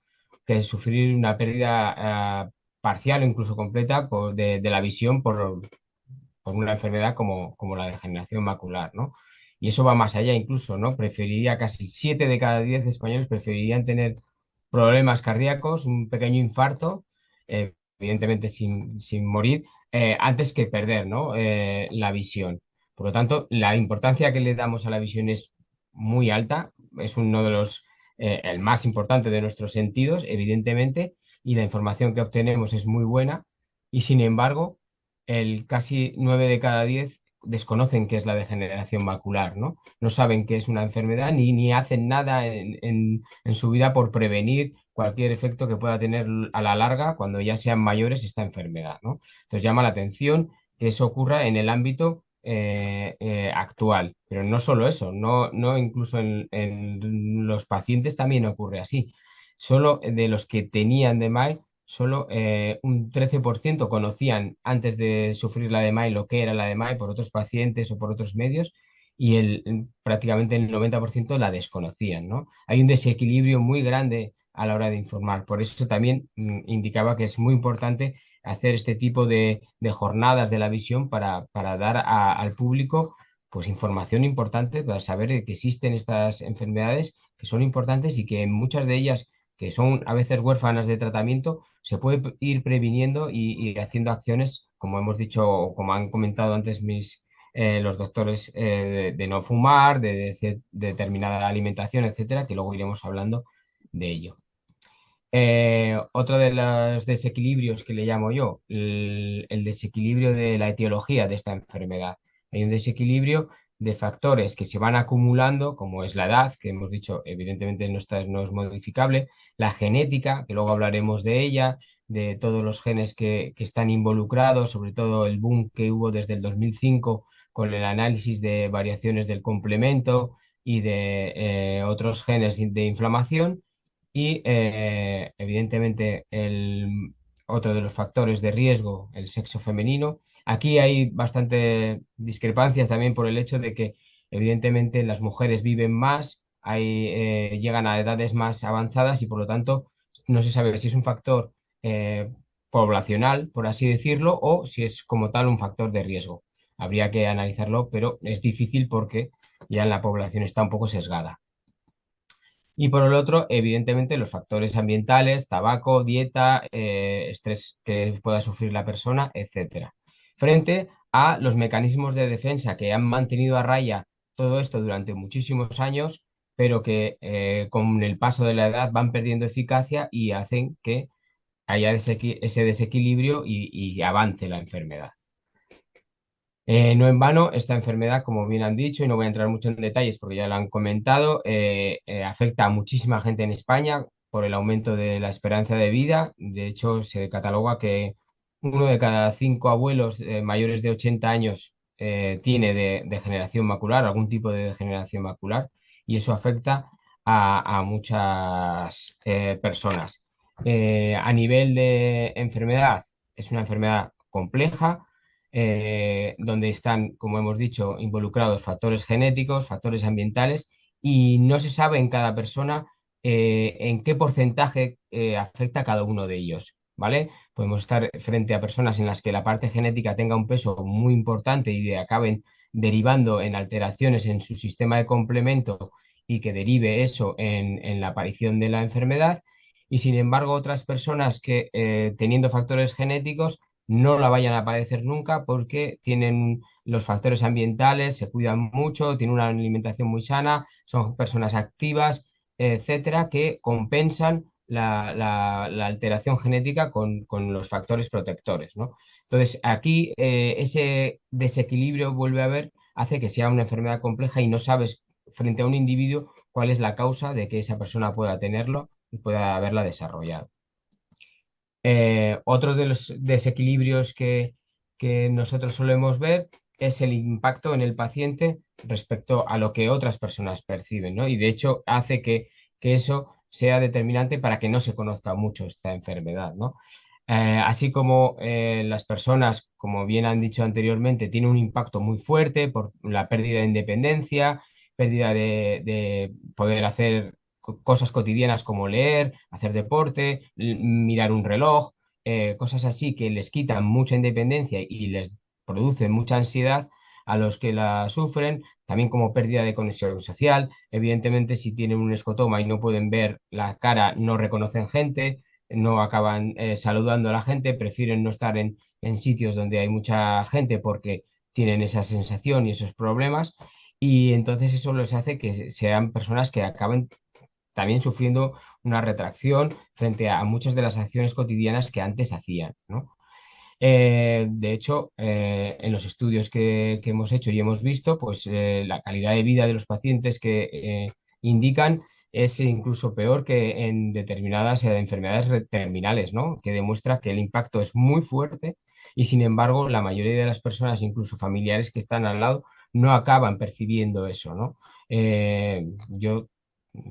que sufrir una pérdida parcial o incluso completa de la visión por una enfermedad como la degeneración macular, ¿no? Y eso va más allá incluso, ¿no? Preferiría casi 7 de cada 10 españoles preferirían tener problemas cardíacos, un pequeño infarto, evidentemente sin morir, antes que perder, ¿no? La visión. Por lo tanto, la importancia que le damos a la visión es muy alta, es uno de el más importante de nuestros sentidos, evidentemente, y la información que obtenemos es muy buena, y sin embargo, el casi 9 de cada 10 desconocen qué es la degeneración macular, ¿no? No saben qué es una enfermedad ni hacen nada en su vida por prevenir cualquier efecto que pueda tener a la larga cuando ya sean mayores esta enfermedad, ¿no? Entonces llama la atención que eso ocurra en el ámbito actual, pero no solo eso, no incluso en los pacientes también ocurre así. Solo de los que tenían DMAI, solo un 13% conocían antes de sufrir la DMAI lo que era la DMAI por otros pacientes o por otros medios y prácticamente el 90% la desconocían, ¿no? Hay un desequilibrio muy grande a la hora de informar. Por eso también indicaba que es muy importante hacer este tipo de jornadas de la visión para dar al público pues información importante para saber que existen estas enfermedades que son importantes y que muchas de ellas que son a veces huérfanas de tratamiento, se puede ir previniendo y haciendo acciones, como hemos dicho o como han comentado antes los doctores, de no fumar, de determinada alimentación, etcétera, que luego iremos hablando de ello. Otro de los desequilibrios que le llamo yo, el desequilibrio de la etiología de esta enfermedad. Hay un desequilibrio de factores que se van acumulando, como es la edad, que hemos dicho, evidentemente no es modificable, la genética, que luego hablaremos de ella, de todos los genes que están involucrados, sobre todo el boom que hubo desde el 2005 con el análisis de variaciones del complemento y de otros genes de inflamación y evidentemente otro de los factores de riesgo, el sexo femenino. Aquí hay bastante discrepancias también por el hecho de que evidentemente las mujeres viven más, llegan a edades más avanzadas y por lo tanto no se sabe si es un factor poblacional, por así decirlo, o si es como tal un factor de riesgo. Habría que analizarlo, pero es difícil porque ya la población está un poco sesgada. Y por el otro, evidentemente, los factores ambientales, tabaco, dieta, estrés que pueda sufrir la persona, etcétera. Frente a los mecanismos de defensa que han mantenido a raya todo esto durante muchísimos años, pero que con el paso de la edad van perdiendo eficacia y hacen que haya ese desequilibrio y avance la enfermedad. No en vano, esta enfermedad, como bien han dicho, y no voy a entrar mucho en detalles porque ya lo han comentado, afecta a muchísima gente en España por el aumento de la esperanza de vida. De hecho, se cataloga que 1 de cada 5 abuelos mayores de 80 años tiene degeneración macular, algún tipo de degeneración macular, y eso afecta a muchas personas. A nivel de enfermedad, es una enfermedad compleja donde están, como hemos dicho, involucrados factores genéticos, factores ambientales, y no se sabe en cada persona en qué porcentaje afecta a cada uno de ellos, ¿vale? Podemos estar frente a personas en las que la parte genética tenga un peso muy importante y acaben derivando en alteraciones en su sistema de complemento y que derive eso en la aparición de la enfermedad. Y sin embargo, otras personas que teniendo factores genéticos no la vayan a padecer nunca porque tienen los factores ambientales, se cuidan mucho, tienen una alimentación muy sana, son personas activas, etcétera, que compensan la alteración genética con los factores protectores, ¿no? Entonces, aquí ese desequilibrio vuelve a haber hace que sea una enfermedad compleja y no sabes frente a un individuo cuál es la causa de que esa persona pueda tenerlo y pueda haberla desarrollado. Otros de los desequilibrios que nosotros solemos ver es el impacto en el paciente respecto a lo que otras personas perciben, ¿no? Y de hecho hace que eso sea determinante para que no se conozca mucho esta enfermedad, ¿no? Así como las personas, como bien han dicho anteriormente, tienen un impacto muy fuerte por la pérdida de independencia, pérdida de poder hacer cosas cotidianas como leer, hacer deporte, mirar un reloj, cosas así que les quitan mucha independencia y les producen mucha ansiedad a los que la sufren, también como pérdida de conexión social. Evidentemente, si tienen un escotoma y no pueden ver la cara, no reconocen gente, no acaban saludando a la gente, prefieren no estar en sitios donde hay mucha gente porque tienen esa sensación y esos problemas. Y entonces eso les hace que sean personas que acaben también sufriendo una retracción frente a muchas de las acciones cotidianas que antes hacían, ¿no? De hecho, en los estudios que hemos hecho y hemos visto, pues la calidad de vida de los pacientes que indican es incluso peor que en determinadas enfermedades terminales, ¿no? Que demuestra que el impacto es muy fuerte y, sin embargo, la mayoría de las personas, incluso familiares que están al lado, no acaban percibiendo eso, ¿no? Yo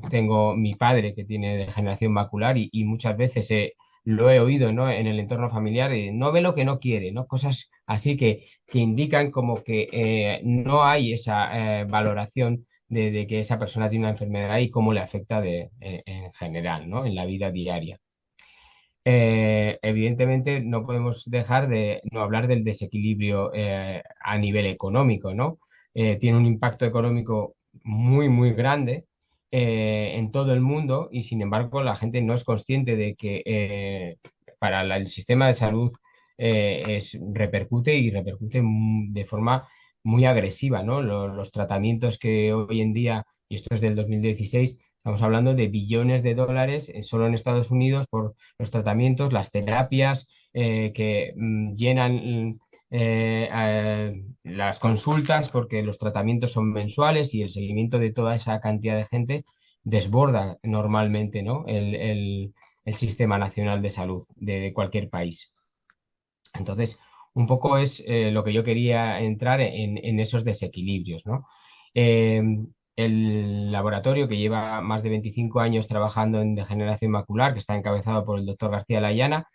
tengo mi padre que tiene degeneración macular y muchas veces lo he oído, ¿no? En el entorno familiar, no ve lo que no quiere, ¿no? Cosas así que indican como que no hay esa valoración de que esa persona tiene una enfermedad y cómo le afecta en general, ¿no? En la vida diaria. Evidentemente no podemos dejar de no hablar del desequilibrio a nivel económico, ¿no? Tiene un impacto económico muy, muy grande en todo el mundo y, sin embargo, la gente no es consciente de que para el sistema de salud repercute y repercute de forma muy agresiva, ¿no? Los tratamientos que hoy en día, y esto es del 2016, estamos hablando de billones de dólares solo en Estados Unidos por los tratamientos, las terapias que llenan las consultas porque los tratamientos son mensuales y el seguimiento de toda esa cantidad de gente desborda normalmente, ¿no? El sistema nacional de salud de cualquier país. Entonces, un poco es lo que yo quería entrar en esos desequilibrios, ¿no? Eh, el laboratorio que lleva más de 25 años trabajando en degeneración macular, que está encabezado por el doctor García Layana,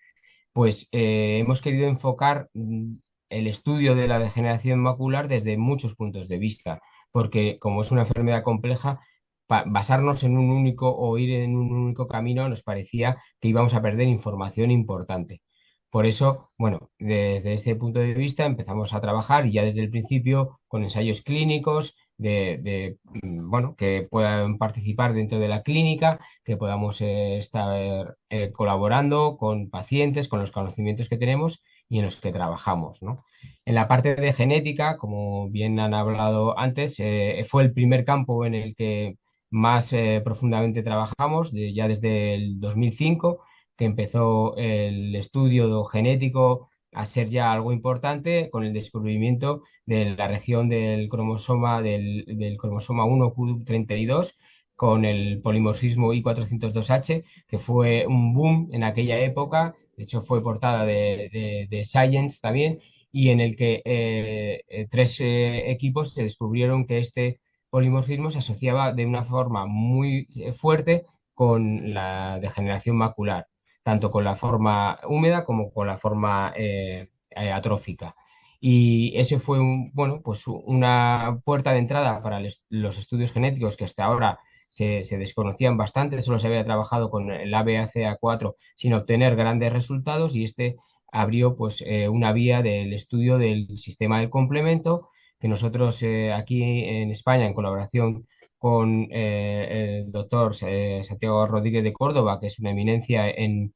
pues hemos querido enfocar el estudio de la degeneración macular desde muchos puntos de vista, porque como es una enfermedad compleja, basarnos en un único o ir en un único camino nos parecía que íbamos a perder información importante. Por eso, bueno, desde este punto de vista empezamos a trabajar y ya desde el principio con ensayos clínicos bueno, que puedan participar dentro de la clínica, que podamos estar colaborando con pacientes, con los conocimientos que tenemos y en los que trabajamos, ¿no? En la parte de genética, como bien han hablado antes, fue el primer campo en el que más profundamente trabajamos, ya desde el 2005, que empezó el estudio genético a ser ya algo importante con el descubrimiento de la región del cromosoma 1q32 con el polimorfismo I402H, que fue un boom en aquella época, de hecho fue portada de Science también, y en el que tres equipos se descubrieron que este polimorfismo se asociaba de una forma muy fuerte con la degeneración macular, tanto con la forma húmeda como con la forma atrófica. Y eso fue bueno, pues una puerta de entrada para los estudios genéticos que hasta ahora se desconocían bastante, solo se había trabajado con el ABACA4 sin obtener grandes resultados y este abrió pues una vía del estudio del sistema del complemento que nosotros aquí en España, en colaboración con el doctor Santiago Rodríguez de Córdoba, que es una eminencia en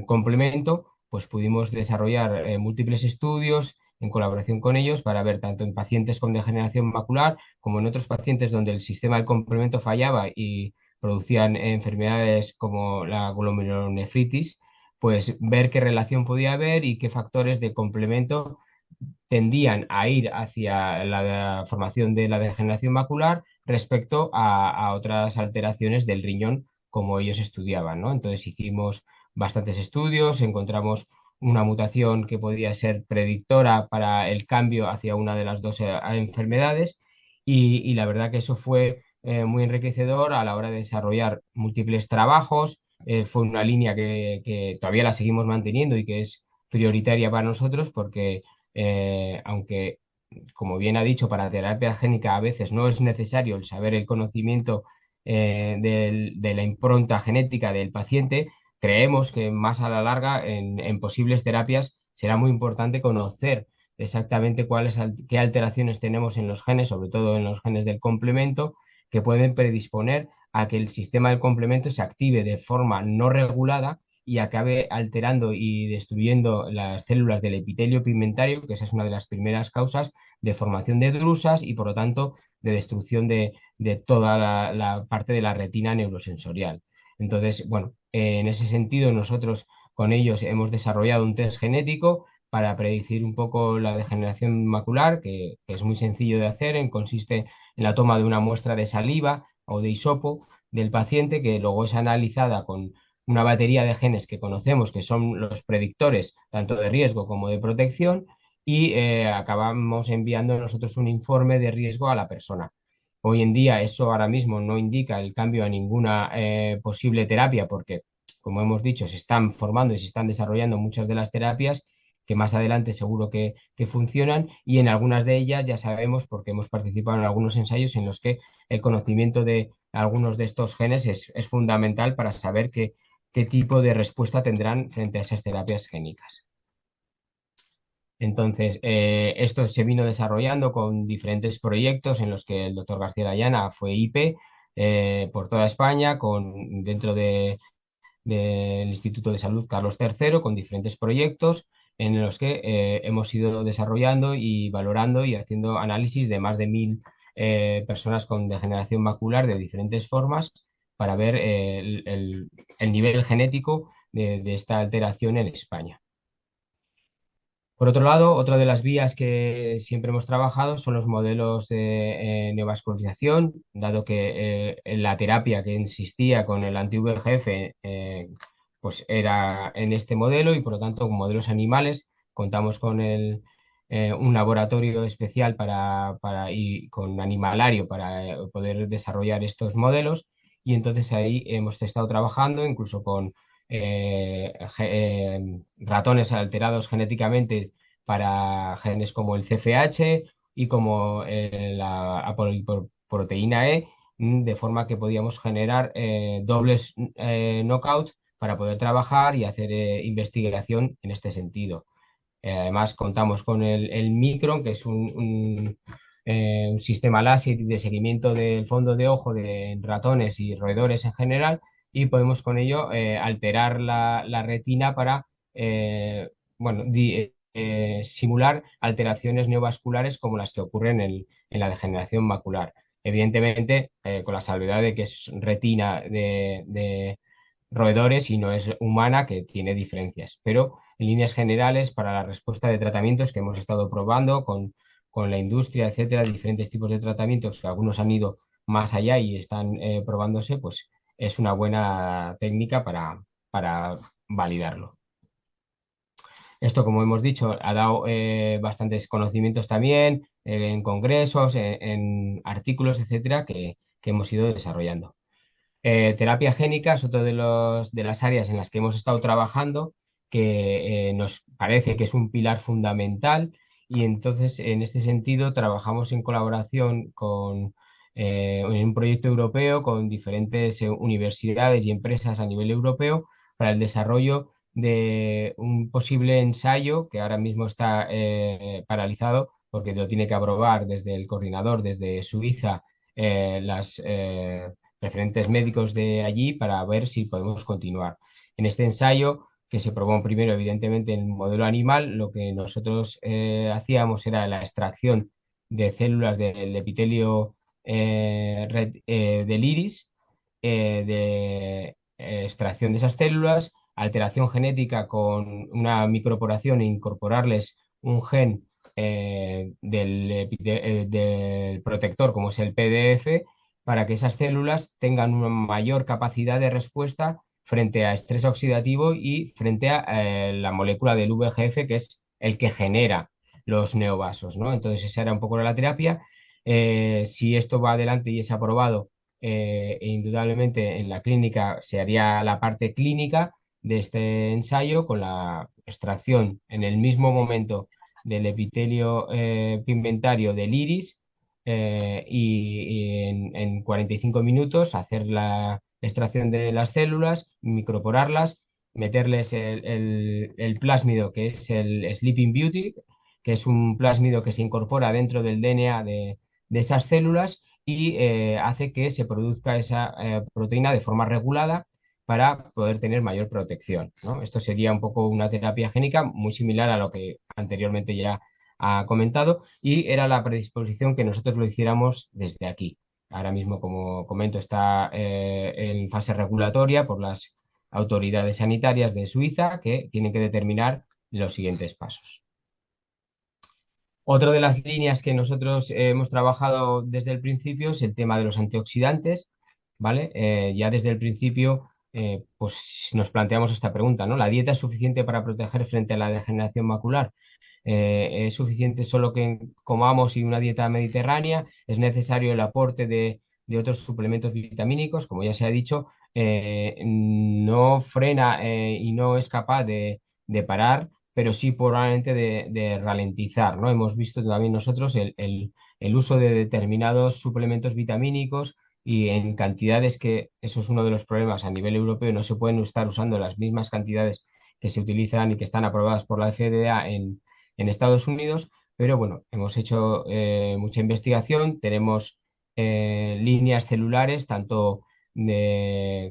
complemento, pues pudimos desarrollar múltiples estudios en colaboración con ellos para ver tanto en pacientes con degeneración macular como en otros pacientes donde el sistema del complemento fallaba y producían enfermedades como la glomerulonefritis, pues ver qué relación podía haber y qué factores de complemento tendían a ir hacia la formación de la degeneración macular respecto a otras alteraciones del riñón como ellos estudiaban, ¿no? Entonces hicimos bastantes estudios, encontramos una mutación que podía ser predictora para el cambio hacia una de las dos enfermedades y la verdad que eso fue muy enriquecedor a la hora de desarrollar múltiples trabajos. Fue una línea que todavía la seguimos manteniendo y que es prioritaria para nosotros porque aunque, como bien ha dicho, para terapia génica a veces no es necesario el saber el conocimiento de la impronta genética del paciente, creemos que más a la larga en posibles terapias será muy importante conocer exactamente qué alteraciones tenemos en los genes, sobre todo en los genes del complemento, que pueden predisponer a que el sistema del complemento se active de forma no regulada y acabe alterando y destruyendo las células del epitelio pigmentario, que esa es una de las primeras causas de formación de drusas y por lo tanto de destrucción de toda la parte de la retina neurosensorial. Entonces, bueno, en ese sentido nosotros con ellos hemos desarrollado un test genético para predecir un poco la degeneración macular, que es muy sencillo de hacer, consiste en la toma de una muestra de saliva o de hisopo del paciente que luego es analizada con una batería de genes que conocemos que son los predictores tanto de riesgo como de protección y acabamos enviando nosotros un informe de riesgo a la persona. Hoy en día eso ahora mismo no indica el cambio a ninguna posible terapia porque, como hemos dicho, se están formando y se están desarrollando muchas de las terapias que más adelante seguro que funcionan y en algunas de ellas ya sabemos porque hemos participado en algunos ensayos en los que el conocimiento de algunos de estos genes es fundamental para saber qué tipo de respuesta tendrán frente a esas terapias génicas. Entonces, esto se vino desarrollando con diferentes proyectos en los que el doctor García Layana fue IP por toda España, dentro del Instituto de Salud Carlos III, con diferentes proyectos en los que hemos ido desarrollando y valorando y haciendo análisis de más de 1.000 personas con degeneración macular de diferentes formas para ver el nivel genético de esta alteración en España. Por otro lado, otra de las vías que siempre hemos trabajado son los modelos de neovascularización, dado que la terapia que existía con el anti-VEGF pues era en este modelo y por lo tanto con modelos animales contamos con un laboratorio especial y con animalario para poder desarrollar estos modelos y entonces ahí hemos estado trabajando incluso con ratones alterados genéticamente para genes como el CFH y como la apolipoproteína E, de forma que podíamos generar dobles knockout para poder trabajar y hacer investigación en este sentido. Además, contamos con el Micron, que es un sistema láser de seguimiento del fondo de ojo de ratones y roedores en general, y podemos con ello alterar la retina para bueno, simular alteraciones neovasculares como las que ocurren en la degeneración macular. Evidentemente, con la salvedad de que es retina de roedores y no es humana, que tiene diferencias. Pero en líneas generales, para la respuesta de tratamientos que hemos estado probando con la industria, etcétera, diferentes tipos de tratamientos, que algunos han ido más allá y están probándose, pues es una buena técnica para validarlo. Esto, como hemos dicho, ha dado bastantes conocimientos también en congresos, en artículos, etcétera, que hemos ido desarrollando. Terapia génica es otra de las áreas en las que hemos estado trabajando, que nos parece que es un pilar fundamental y entonces en este sentido trabajamos en colaboración en un proyecto europeo con diferentes universidades y empresas a nivel europeo para el desarrollo de un posible ensayo que ahora mismo está paralizado porque lo tiene que aprobar desde el coordinador, desde Suiza, las referentes médicos de allí para ver si podemos continuar. En este ensayo, que se probó primero evidentemente en el modelo animal, lo que nosotros hacíamos era la extracción de células del epitelio del iris, de extracción de esas células, alteración genética con una micropораción e incorporarles un gen del protector, como es el PDF, para que esas células tengan una mayor capacidad de respuesta frente a estrés oxidativo y frente a la molécula del VEGF, que es el que genera los neovasos, ¿no? Entonces, esa era un poco la terapia. Si esto va adelante y es aprobado, indudablemente en la clínica se haría la parte clínica de este ensayo con la extracción en el mismo momento del epitelio pigmentario del iris y en 45 minutos hacer la extracción de las células, microporarlas, meterles el plásmido que es el Sleeping Beauty, que es un plásmido que se incorpora dentro del DNA de esas células y hace que se produzca esa proteína de forma regulada para poder tener mayor protección, ¿no? Esto sería un poco una terapia génica muy similar a lo que anteriormente ya ha comentado y era la predisposición que nosotros lo hiciéramos desde aquí. Ahora mismo, como comento, está en fase regulatoria por las autoridades sanitarias de Suiza que tienen que determinar los siguientes pasos. Otra de las líneas que nosotros hemos trabajado desde el principio es el tema de los antioxidantes, ¿vale? Ya desde el principio, pues nos planteamos esta pregunta, ¿no? ¿La dieta es suficiente para proteger frente a la degeneración macular? ¿Es suficiente solo que comamos y una dieta mediterránea? ¿Es necesario el aporte de otros suplementos vitamínicos? Como ya se ha dicho, no frena y no es capaz de parar, pero sí probablemente de ralentizar, ¿no? Hemos visto también nosotros el uso de determinados suplementos vitamínicos y en cantidades que, eso es uno de los problemas a nivel europeo, no se pueden estar usando las mismas cantidades que se utilizan y que están aprobadas por la FDA en Estados Unidos, pero bueno, hemos hecho mucha investigación, tenemos líneas celulares, tanto ya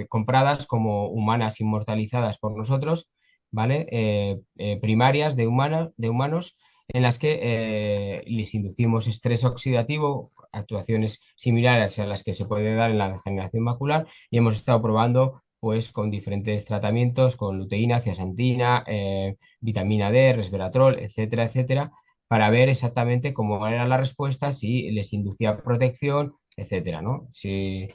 compradas como humanas inmortalizadas por nosotros, ¿vale? Primarias de humanos en las que les inducimos estrés oxidativo, actuaciones similares a las que se puede dar en la degeneración macular, y hemos estado probando pues con diferentes tratamientos, con luteína, zeaxantina, vitamina D, resveratrol, etcétera, etcétera, para ver exactamente cómo era la respuesta, si les inducía protección, etcétera, ¿no? Si,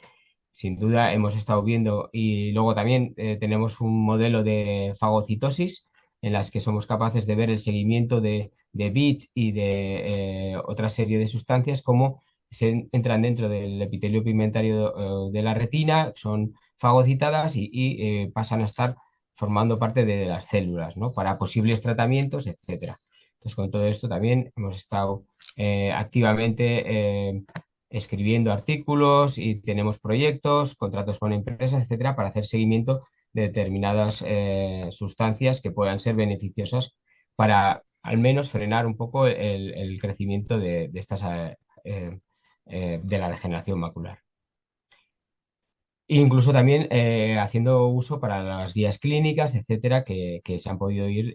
sin duda hemos estado viendo y luego también tenemos un modelo de fagocitosis en las que somos capaces de ver el seguimiento de bits y de otra serie de sustancias como entran dentro del epitelio pigmentario de la retina, son fagocitadas y pasan a estar formando parte de las células, ¿no? Para posibles tratamientos, etcétera. Entonces, con todo esto también hemos estado activamente escribiendo artículos y tenemos proyectos, contratos con empresas, etcétera, para hacer seguimiento de determinadas sustancias que puedan ser beneficiosas para al menos frenar un poco el crecimiento de estas de la degeneración macular. Incluso también haciendo uso para las guías clínicas, etcétera, que se han podido ir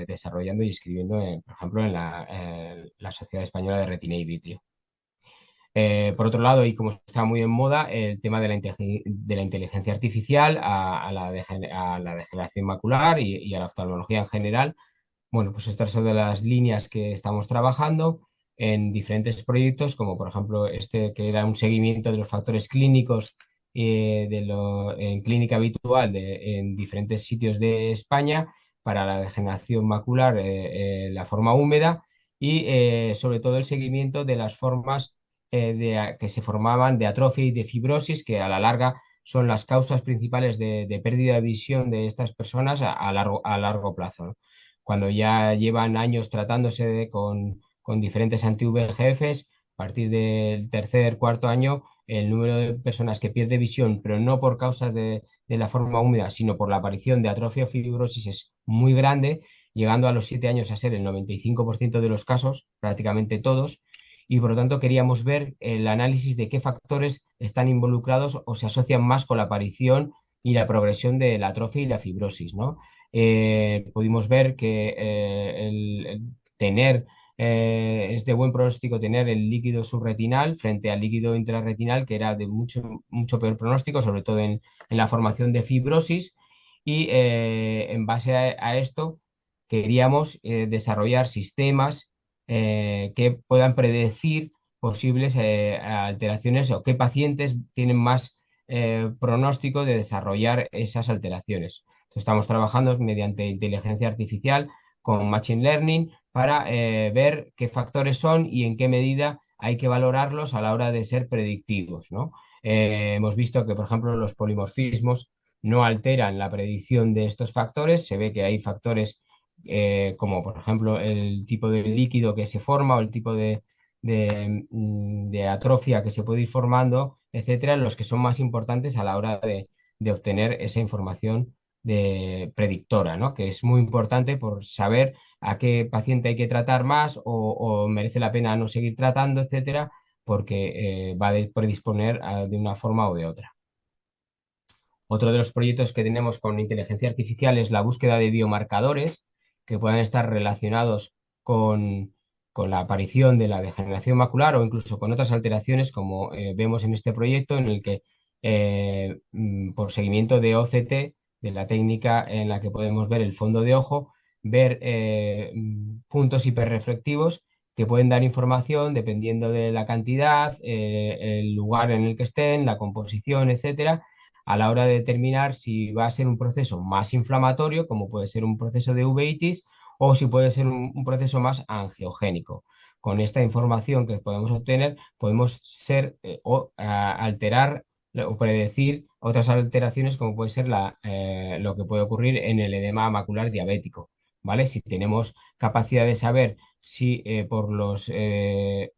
desarrollando y escribiendo, por ejemplo, en la Sociedad Española de Retina y Vitrio. Por otro lado, y como está muy en moda, el tema de la inteligencia artificial a la degeneración macular y a la oftalmología en general. Bueno, pues estas son de las líneas que estamos trabajando en diferentes proyectos, como por ejemplo este que da un seguimiento de los factores clínicos en clínica habitual en diferentes sitios de España para la degeneración macular, la forma húmeda y sobre todo el seguimiento de las formas que se formaban de atrofia y de fibrosis, que a la larga son las causas principales de pérdida de visión de estas personas a largo plazo, ¿no? Cuando ya llevan años tratándose con diferentes anti-VEGFs, a partir del tercer, cuarto año, el número de personas que pierde visión, pero no por causas de la forma húmeda, sino por la aparición de atrofia o fibrosis, es muy grande, llegando a los 7 años a ser el 95% de los casos, prácticamente todos, y por lo tanto queríamos ver el análisis de qué factores están involucrados o se asocian más con la aparición y la progresión de la atrofia y la fibrosis, ¿no? Pudimos ver que es de buen pronóstico tener el líquido subretinal frente al líquido intrarretinal, que era de mucho, mucho peor pronóstico, sobre todo en la formación de fibrosis. Y en base a esto, queríamos desarrollar sistemas que puedan predecir posibles alteraciones o qué pacientes tienen más pronóstico de desarrollar esas alteraciones. Entonces, estamos trabajando mediante inteligencia artificial con Machine Learning para ver qué factores son y en qué medida hay que valorarlos a la hora de ser predictivos, ¿no? Hemos visto que, por ejemplo, los polimorfismos no alteran la predicción de estos factores. Se ve que hay factores como, por ejemplo, el tipo de líquido que se forma o el tipo de atrofia que se puede ir formando, etcétera, los que son más importantes a la hora de obtener esa información predictora, ¿no? Que es muy importante por saber a qué paciente hay que tratar más o merece la pena no seguir tratando, etcétera, porque va a predisponer de una forma o de otra. Otro de los proyectos que tenemos con inteligencia artificial es la búsqueda de biomarcadores que puedan estar relacionados con la aparición de la degeneración macular o incluso con otras alteraciones, como vemos en este proyecto, en el que por seguimiento de OCT, de la técnica en la que podemos ver el fondo de ojo, ver puntos hiperreflectivos que pueden dar información dependiendo de la cantidad, el lugar en el que estén, la composición, etcétera, a la hora de determinar si va a ser un proceso más inflamatorio, como puede ser un proceso de uveitis, o si puede ser un proceso más angiogénico. Con esta información que podemos obtener, podemos alterar o predecir otras alteraciones, como puede ser lo que puede ocurrir en el edema macular diabético. ¿Vale? Si tenemos capacidad de saber si por los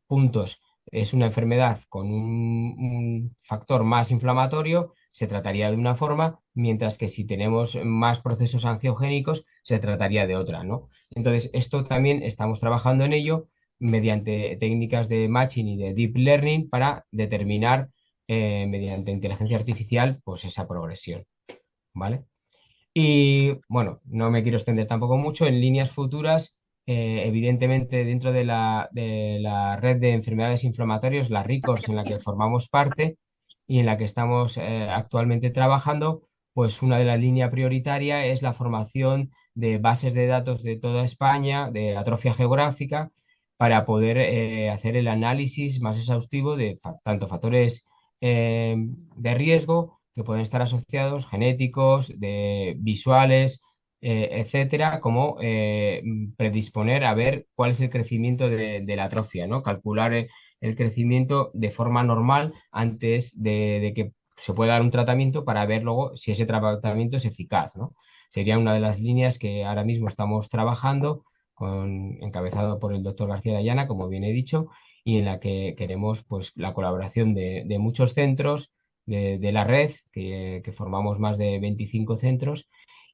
puntos es una enfermedad con un factor más inflamatorio, se trataría de una forma, mientras que si tenemos más procesos angiogénicos, se trataría de otra, ¿no? Entonces, esto también estamos trabajando en ello mediante técnicas de matching y de deep learning para determinar mediante inteligencia artificial, pues esa progresión, ¿vale? Y bueno, no me quiero extender tampoco mucho. En líneas futuras, evidentemente dentro de la red de enfermedades inflamatorias, la RICORS, en la que formamos parte y en la que estamos actualmente trabajando, pues una de las líneas prioritarias es la formación de bases de datos de toda España, de atrofia geográfica, para poder hacer el análisis más exhaustivo de tanto factores de riesgo que pueden estar asociados, genéticos, de visuales, etcétera, como predisponer a ver cuál es el crecimiento de la atrofia, ¿no? Calcular el crecimiento de forma normal antes de que se pueda dar un tratamiento para ver luego si ese tratamiento es eficaz, ¿no? Sería una de las líneas que ahora mismo estamos trabajando, encabezado por el doctor García de Ayana, como bien he dicho, y en la que queremos pues, la colaboración de muchos centros de la red, que formamos más de 25 centros,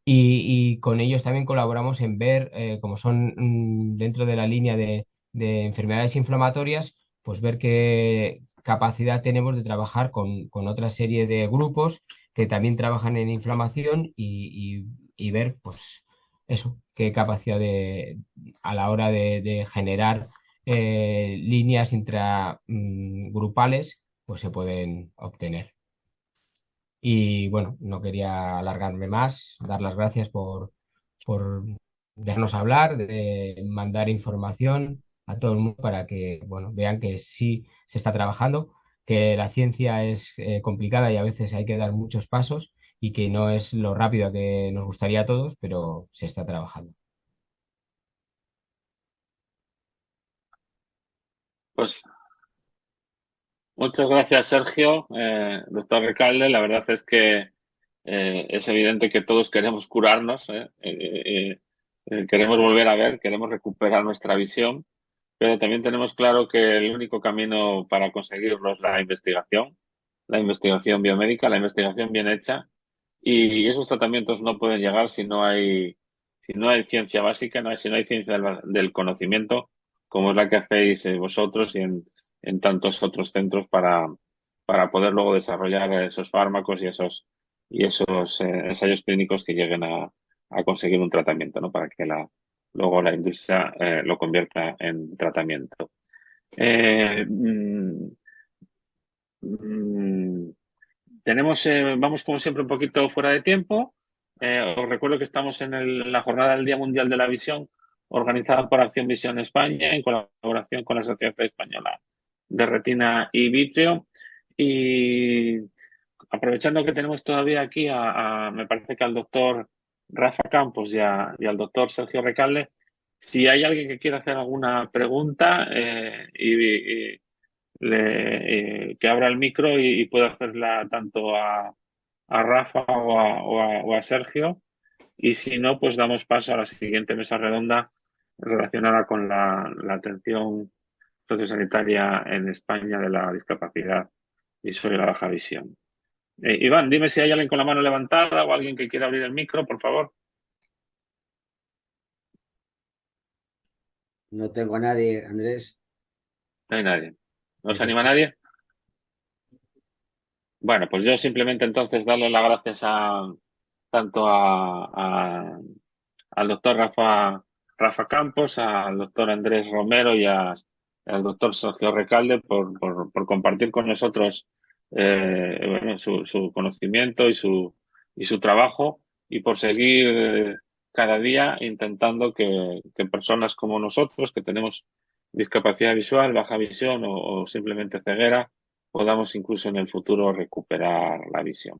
y con ellos también colaboramos en ver, como son dentro de la línea de enfermedades inflamatorias, pues ver qué capacidad tenemos de trabajar con otra serie de grupos que también trabajan en inflamación y ver, pues eso, qué capacidad a la hora de generar líneas intragrupales, pues se pueden obtener. Y bueno, no quería alargarme más, dar las gracias por dejarnos hablar, de mandar información a todo el mundo para que bueno, vean que sí se está trabajando, que la ciencia es complicada y a veces hay que dar muchos pasos y que no es lo rápido que nos gustaría a todos, pero se está trabajando. Pues muchas gracias, Sergio. Doctor Recalde, la verdad es que es evidente que todos queremos curarnos, queremos volver a ver, queremos recuperar nuestra visión, pero también tenemos claro que el único camino para conseguirlo es la investigación biomédica, la investigación bien hecha, y esos tratamientos no pueden llegar si no hay ciencia básica, si no hay ciencia del conocimiento, como es la que hacéis vosotros en tantos otros centros para poder luego desarrollar esos fármacos y esos ensayos clínicos que lleguen a conseguir un tratamiento, ¿no? Para que luego la industria lo convierta en tratamiento. Eh, mm, mm, vamos como siempre un poquito fuera de tiempo. Os recuerdo que estamos en la jornada del Día Mundial de la Visión, organizada por Acción Visión España, en colaboración con la Asociación Española de Retina y Vítreo. Y aprovechando que tenemos todavía aquí me parece que al doctor Rafa Campos y al doctor Sergio Recalde, si hay alguien que quiera hacer alguna pregunta que abra el micro y pueda hacerla tanto a Rafa o a Sergio. Y si no, pues damos paso a la siguiente mesa redonda relacionada con la atención sociosanitaria en España de la discapacidad visual y la baja visión. Iván, dime si hay alguien con la mano levantada o alguien que quiera abrir el micro, por favor. No tengo a nadie, Andrés. No hay nadie. ¿No se anima nadie? Bueno, pues yo simplemente entonces darle las gracias tanto al doctor Rafa Campos, al doctor Andrés Romero y al doctor Sergio Recalde por compartir con nosotros bueno, su conocimiento y su trabajo y por seguir cada día intentando que personas como nosotros, que tenemos discapacidad visual, baja visión o simplemente ceguera, podamos incluso en el futuro recuperar la visión.